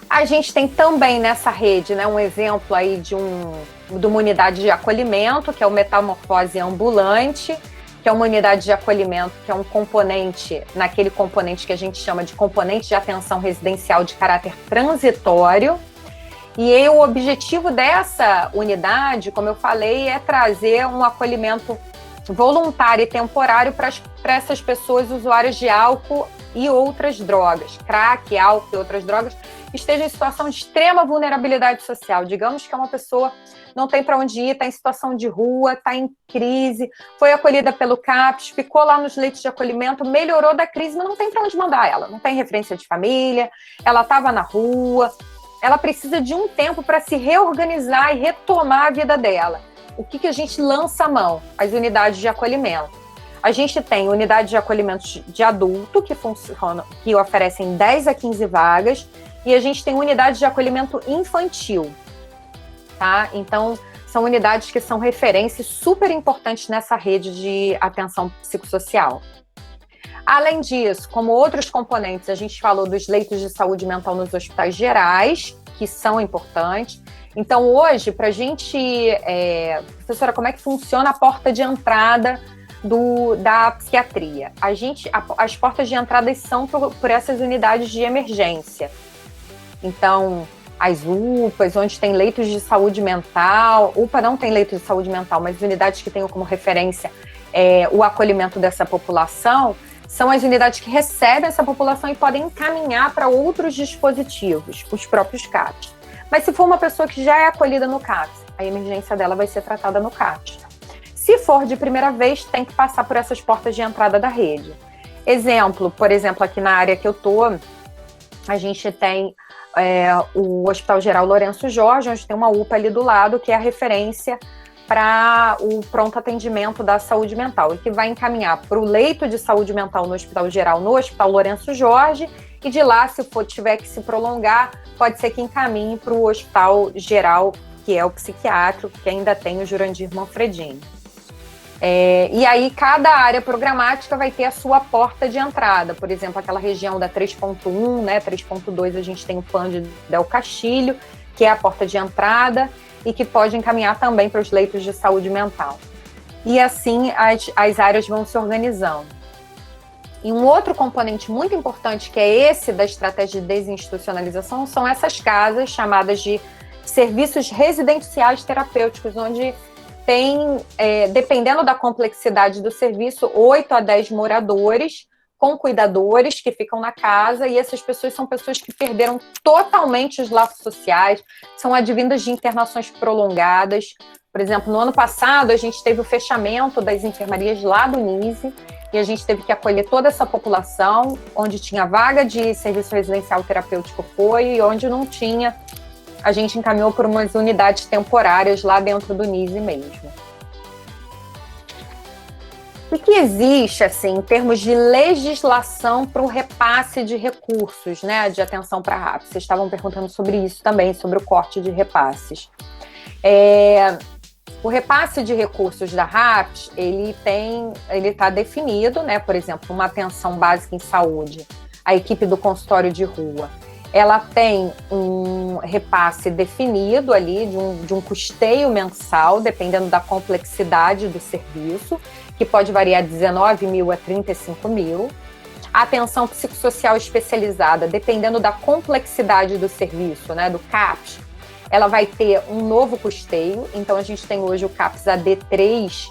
A gente tem também nessa rede, né, um exemplo aí de uma unidade de acolhimento, que é o Metamorfose Ambulante, que é uma unidade de acolhimento, que é um componente, naquele componente que a gente chama de componente de atenção residencial de caráter transitório. E aí, o objetivo dessa unidade, como eu falei, é trazer um acolhimento voluntário e temporário para essas pessoas usuárias de álcool e outras drogas, crack, álcool e outras drogas, que estejam em situação de extrema vulnerabilidade social. Digamos que é uma pessoa não tem para onde ir, está em situação de rua, está em crise, foi acolhida pelo CAPS, ficou lá nos leitos de acolhimento, melhorou da crise, mas não tem para onde mandar ela, não tem referência de família, ela estava na rua. Ela precisa de um tempo para se reorganizar e retomar a vida dela. O que a gente lança a mão? As unidades de acolhimento. A gente tem unidades de acolhimento de adulto que oferecem 10 a 15 vagas, e a gente tem unidades de acolhimento infantil, tá? Então, são unidades que são referências super importantes nessa rede de atenção psicossocial. Além disso, como outros componentes, a gente falou dos leitos de saúde mental nos hospitais gerais, que são importantes. Então, hoje, para a gente... professora, como é que funciona a porta de entrada da psiquiatria? As portas de entrada são por essas unidades de emergência. Então, as UPAs, onde tem leitos de saúde mental... UPA não tem leitos de saúde mental, mas unidades que tenham como referência o acolhimento dessa população, são as unidades que recebem essa população e podem encaminhar para outros dispositivos, os próprios CAPs. Mas se for uma pessoa que já é acolhida no CAPS, a emergência dela vai ser tratada no CAPS. Se for de primeira vez, tem que passar por essas portas de entrada da rede. Por exemplo, aqui na área que eu estou, a gente tem o Hospital Geral Lourenço Jorge, onde tem uma UPA ali do lado, que é a referência para o pronto atendimento da saúde mental, e que vai encaminhar para o leito de saúde mental no Hospital Geral, no Hospital Lourenço Jorge, e de lá, se tiver que se prolongar, pode ser que encaminhe para o Hospital Geral, que é o psiquiátrico, que ainda tem o Jurandir Manfredini. E aí, cada área programática vai ter a sua porta de entrada. Por exemplo, aquela região da 3.1, né, 3.2, a gente tem o PAN de Del Castilho, que é a porta de entrada, e que pode encaminhar também para os leitos de saúde mental. E assim as áreas vão se organizando. E um outro componente muito importante, que é esse da estratégia de desinstitucionalização, são essas casas chamadas de serviços residenciais terapêuticos, onde tem, dependendo da complexidade do serviço, 8 a 10 moradores com cuidadores que ficam na casa, e essas pessoas são pessoas que perderam totalmente os laços sociais, são advindas de internações prolongadas. Por exemplo, no ano passado, a gente teve o fechamento das enfermarias lá do NISE, e a gente teve que acolher toda essa população, onde tinha vaga de serviço residencial terapêutico e onde não tinha, a gente encaminhou por umas unidades temporárias lá dentro do NISE mesmo. O que existe, assim, em termos de legislação para o repasse de recursos, né, de atenção para RAPS? Vocês estavam perguntando sobre isso também, sobre o corte de repasses. O repasse de recursos da RAPS, ele está definido, né, por exemplo, uma atenção básica em saúde, a equipe do consultório de rua, ela tem um repasse definido ali de um custeio mensal, dependendo da complexidade do serviço, que pode variar de 19 mil a 35 mil. A atenção psicossocial especializada, dependendo da complexidade do serviço, né, do CAPS, ela vai ter um novo custeio. Então, a gente tem hoje o CAPS AD3,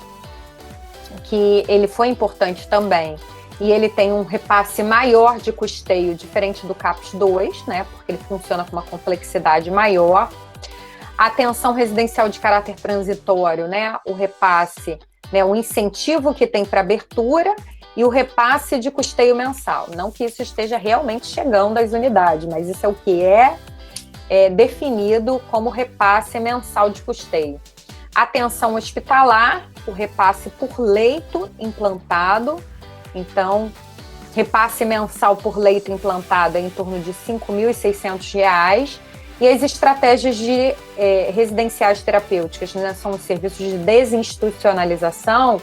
que ele foi importante também, e ele tem um repasse maior de custeio, diferente do CAPS 2, né, porque ele funciona com uma complexidade maior. A atenção residencial de caráter transitório, né, o repasse, né, o incentivo que tem para abertura e o repasse de custeio mensal. Não que isso esteja realmente chegando às unidades, mas isso é o que é definido como repasse mensal de custeio. Atenção hospitalar, o repasse por leito implantado. Então, repasse mensal por leito implantado é em torno de R$ 5.600. E as estratégias de residenciais terapêuticas, né, são os serviços de desinstitucionalização,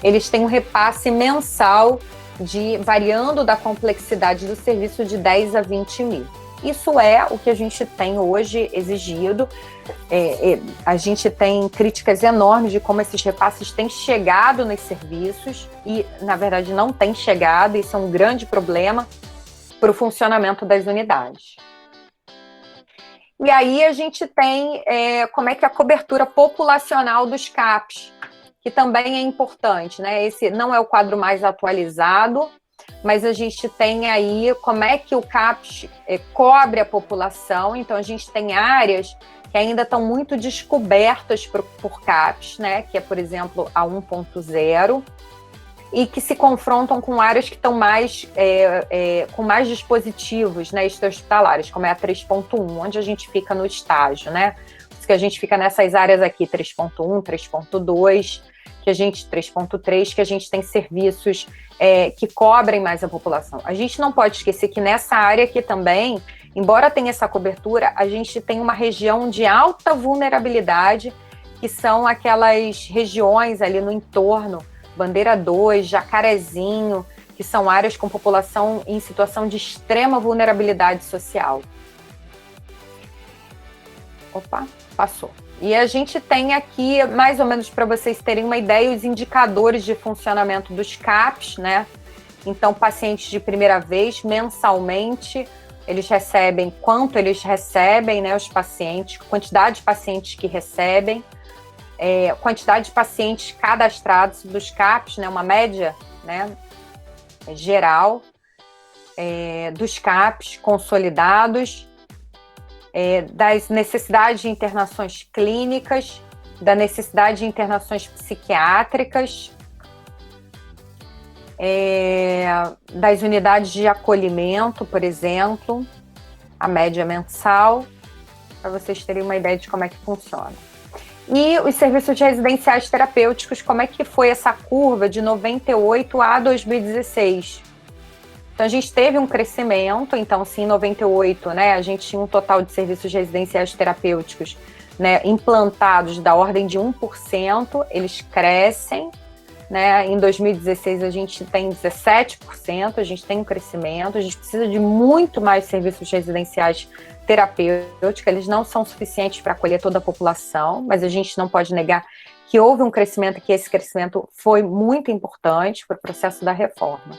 eles têm um repasse mensal variando da complexidade do serviço de 10 a 20 mil. Isso é o que a gente tem hoje exigido. A gente tem críticas enormes de como esses repasses têm chegado nos serviços e, na verdade, não têm chegado. Isso é um grande problema para o funcionamento das unidades. E aí a gente tem como é que a cobertura populacional dos CAPs, que também é importante, né? Esse não é o quadro mais atualizado, mas a gente tem aí como é que o CAPS cobre a população. Então, a gente tem áreas que ainda estão muito descobertas por CAPS, né? Que é, por exemplo, a 1.0, e que se confrontam com áreas que estão mais, com mais dispositivos, né, extra-hospitalares, como é a 3.1, onde a gente fica no estágio, né? Porque a gente fica nessas áreas aqui, 3.1, 3.2, que a gente, 3.3, que a gente tem serviços que cobrem mais a população. A gente não pode esquecer que nessa área aqui também, embora tenha essa cobertura, a gente tem uma região de alta vulnerabilidade, que são aquelas regiões ali no entorno, Bandeira 2, Jacarezinho, que são áreas com população em situação de extrema vulnerabilidade social. Opa, passou. E a gente tem aqui, mais ou menos para vocês terem uma ideia, os indicadores de funcionamento dos CAPs, né? Então, pacientes de primeira vez, mensalmente, eles recebem, quanto eles recebem, né, os pacientes, quantidade de pacientes que recebem, quantidade de pacientes cadastrados dos CAPs, né, uma média, né, geral, dos CAPs consolidados, das necessidades de internações clínicas, da necessidade de internações psiquiátricas, das unidades de acolhimento, por exemplo, a média mensal, para vocês terem uma ideia de como é que funciona. E os serviços residenciais terapêuticos, como é que foi essa curva de 98 a 2016? Então, a gente teve um crescimento, então, sim, em 98, né, a gente tinha um total de serviços residenciais terapêuticos, né, implantados da ordem de 1%, eles crescem, né, em 2016 a gente tem 17%, a gente tem um crescimento, a gente precisa de muito mais serviços residenciais terapêuticos, eles não são suficientes para acolher toda a população, mas a gente não pode negar que houve um crescimento, que esse crescimento foi muito importante para o processo da reforma.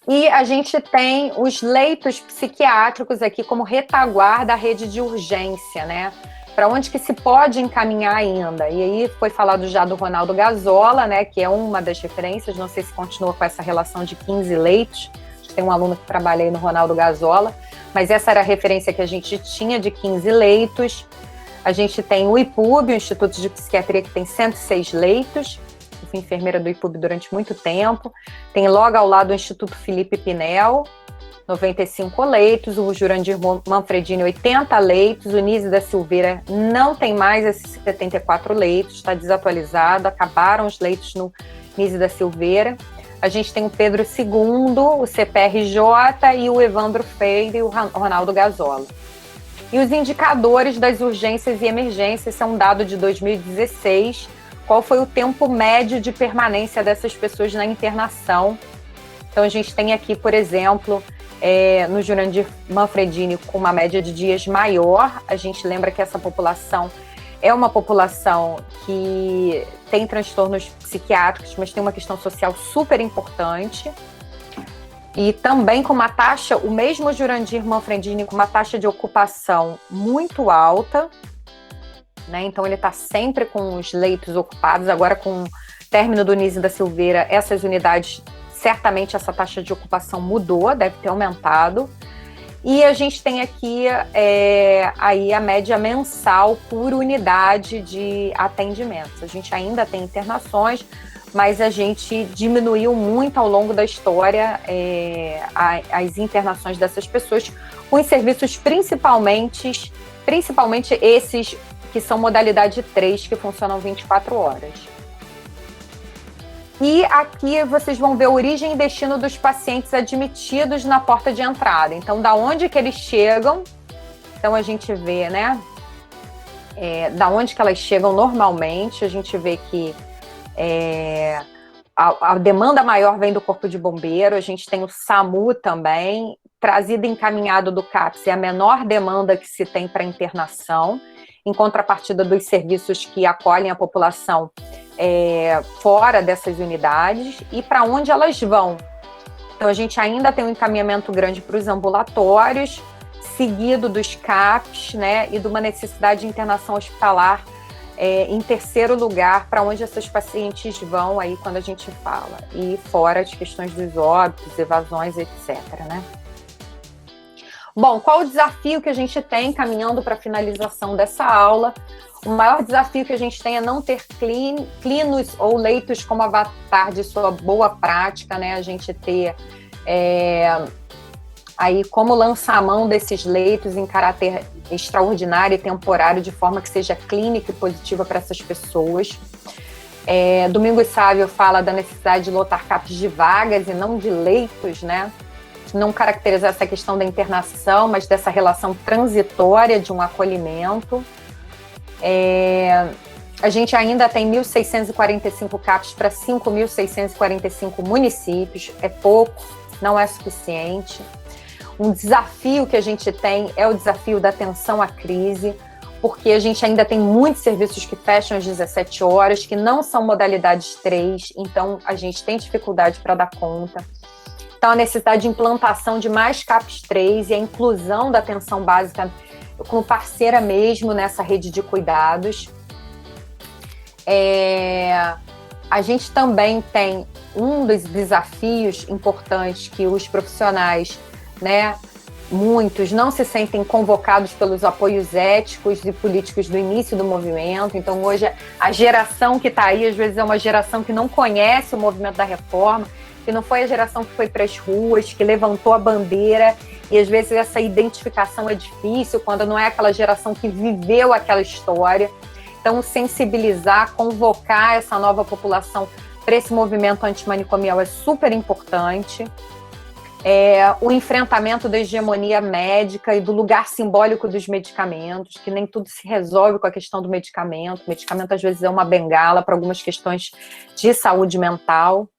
E a gente tem os leitos psiquiátricos aqui como retaguarda da rede de urgência, né? Para onde que se pode encaminhar ainda? E aí foi falado já do Ronaldo Gazola, né? Que é uma das referências, não sei se continua com essa relação de 15 leitos. Tem um aluno que trabalha aí no Ronaldo Gazola, mas essa era a referência que a gente tinha de 15 leitos. A gente tem o IPUB, o Instituto de Psiquiatria, que tem 106 leitos. Eu fui enfermeira do IPUB durante muito tempo. Tem logo ao lado o Instituto Felipe Pinel, 95 leitos. O Jurandir Manfredini, 80 leitos. O Nise da Silveira não tem mais esses 74 leitos, está desatualizado. Acabaram os leitos no Nise da Silveira. A gente tem o Pedro II, o CPRJ e o Evandro Freire e o Ronaldo Gazola. E os indicadores das urgências e emergências são um dado de 2016. Qual foi o tempo médio de permanência dessas pessoas na internação? Então, a gente tem aqui, por exemplo, no Jurandir Manfredini, com uma média de dias maior. A gente lembra que essa população é uma população que tem transtornos psiquiátricos, mas tem uma questão social super importante. E também com uma taxa, o mesmo Jurandir Manfredini, com uma taxa de ocupação muito alta, né? Então ele está sempre com os leitos ocupados. Agora, com o término do Nise da Silveira, essas unidades, certamente essa taxa de ocupação mudou, deve ter aumentado. E a gente tem aqui aí a média mensal por unidade de atendimentos. A gente ainda tem internações, mas a gente diminuiu muito ao longo da história as internações dessas pessoas, com os serviços principalmente esses que são modalidade 3, que funcionam 24 horas. E aqui vocês vão ver a origem e destino dos pacientes admitidos na porta de entrada. Então, da onde que eles chegam? Então, a gente vê, né? Da onde que elas chegam normalmente. A gente vê que a demanda maior vem do Corpo de Bombeiro. A gente tem o SAMU também. Trazido e encaminhado do CAPS é a menor demanda que se tem para internação, em contrapartida dos serviços que acolhem a população fora dessas unidades. E para onde elas vão? Então, a gente ainda tem um encaminhamento grande para os ambulatórios, seguido dos CAPs, né, e de uma necessidade de internação hospitalar em terceiro lugar, para onde essas pacientes vão aí quando a gente fala. E fora as questões dos óbitos, evasões, etc., né? Bom, qual o desafio que a gente tem caminhando para a finalização dessa aula? O maior desafio que a gente tem é não ter clinos ou leitos como avatar de sua boa prática, né? A gente ter aí como lançar a mão desses leitos em caráter extraordinário e temporário, de forma que seja clínica e positiva para essas pessoas. Domingos Sávio fala da necessidade de lotar CAPs de vagas e não de leitos, né? Não caracterizar essa questão da internação, mas dessa relação transitória de um acolhimento. A gente ainda tem 1.645 CAPs para 5.645 municípios, é pouco, não é suficiente. Um desafio que a gente tem é o desafio da atenção à crise, porque a gente ainda tem muitos serviços que fecham às 17 horas, que não são modalidades 3, então a gente tem dificuldade para dar conta. Então, a necessidade de implantação de mais CAPs 3 e a inclusão da atenção básica como parceira mesmo nessa rede de cuidados. A gente também tem um dos desafios importantes que os profissionais, né, muitos não se sentem convocados pelos apoios éticos e políticos do início do movimento. Então, hoje, a geração que está aí, às vezes, é uma geração que não conhece o movimento da reforma, que não foi a geração que foi para as ruas, que levantou a bandeira, e às vezes essa identificação é difícil, quando não é aquela geração que viveu aquela história. Então, sensibilizar, convocar essa nova população para esse movimento antimanicomial é super importante. O enfrentamento da hegemonia médica e do lugar simbólico dos medicamentos, que nem tudo se resolve com a questão do medicamento. O medicamento, às vezes, é uma bengala para algumas questões de saúde mental.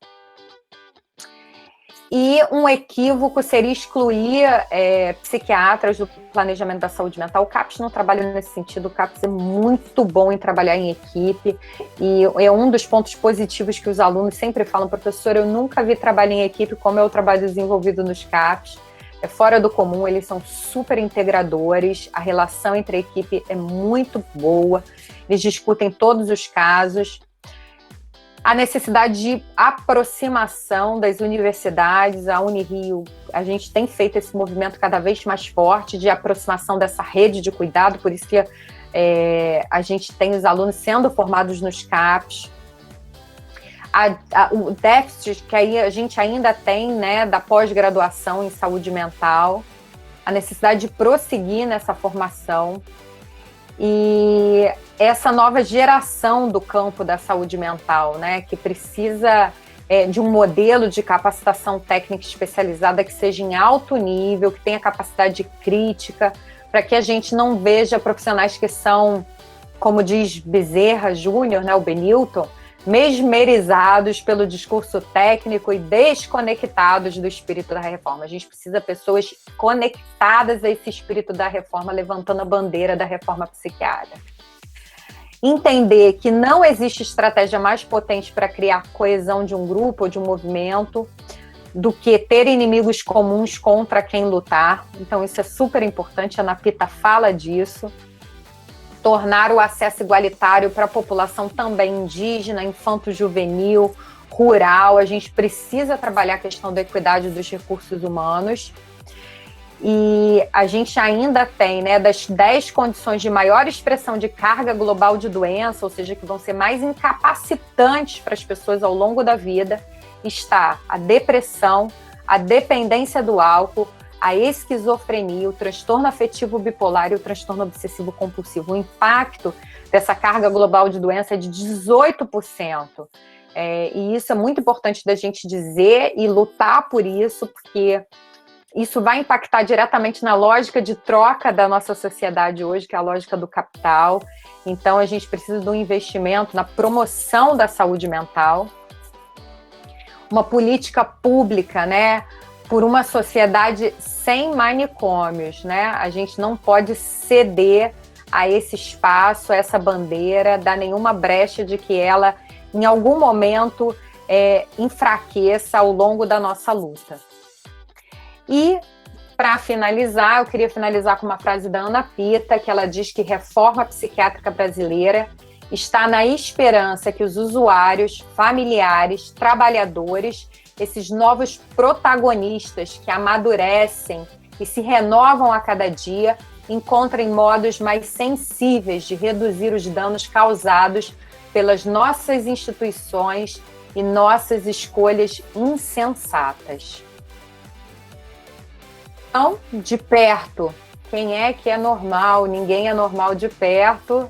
E um equívoco seria excluir psiquiatras do planejamento da saúde mental. O CAPS não trabalha nesse sentido, o CAPS é muito bom em trabalhar em equipe, e é um dos pontos positivos que os alunos sempre falam: professor, eu nunca vi trabalho em equipe como é o trabalho desenvolvido nos CAPS, é fora do comum, eles são super integradores, a relação entre a equipe é muito boa, eles discutem todos os casos. A necessidade de aproximação das universidades, a Unirio, a gente tem feito esse movimento cada vez mais forte de aproximação dessa rede de cuidado, por isso que a gente tem os alunos sendo formados nos CAPs. O déficit que aí a gente ainda tem, né, da pós-graduação em saúde mental, a necessidade de prosseguir nessa formação. E essa nova geração do campo da saúde mental, né, que precisa de um modelo de capacitação técnica especializada que seja em alto nível, que tenha capacidade crítica, para que a gente não veja profissionais que são, como diz Bezerra Júnior, né, o Benilton, mesmerizados pelo discurso técnico e desconectados do espírito da reforma. A gente precisa de pessoas conectadas a esse espírito da reforma, levantando a bandeira da reforma psiquiátrica. Entender que não existe estratégia mais potente para criar coesão de um grupo ou de um movimento do que ter inimigos comuns contra quem lutar. Então, isso é super importante, a Napita fala disso. Tornar o acesso igualitário para a população também indígena, infanto-juvenil, rural. A gente precisa trabalhar a questão da equidade dos recursos humanos. E a gente ainda tem, né, das 10 condições de maior expressão de carga global de doença, ou seja, que vão ser mais incapacitantes para as pessoas ao longo da vida, está a depressão, a dependência do álcool, a esquizofrenia, o transtorno afetivo bipolar e o transtorno obsessivo compulsivo. O impacto dessa carga global de doença é de 18%. E isso é muito importante da gente dizer e lutar por isso, porque isso vai impactar diretamente na lógica de troca da nossa sociedade hoje, que é a lógica do capital. Então, a gente precisa de um investimento na promoção da saúde mental, uma política pública, né, por uma sociedade sem manicômios, né? A gente não pode ceder a esse espaço, a essa bandeira, dar nenhuma brecha de que ela, em algum momento, enfraqueça ao longo da nossa luta. E, para finalizar, eu queria finalizar com uma frase da Ana Pita, que ela diz que reforma psiquiátrica brasileira está na esperança que os usuários, familiares, trabalhadores, esses novos protagonistas que amadurecem e se renovam a cada dia, encontrem modos mais sensíveis de reduzir os danos causados pelas nossas instituições e nossas escolhas insensatas. Então, de perto, quem é que é normal? Ninguém é normal de perto.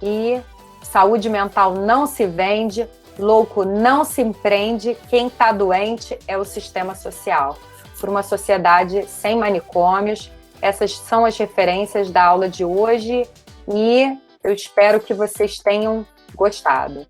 E saúde mental não se vende, louco não se empreende, quem está doente é o sistema social. Por uma sociedade sem manicômios, essas são as referências da aula de hoje e eu espero que vocês tenham gostado.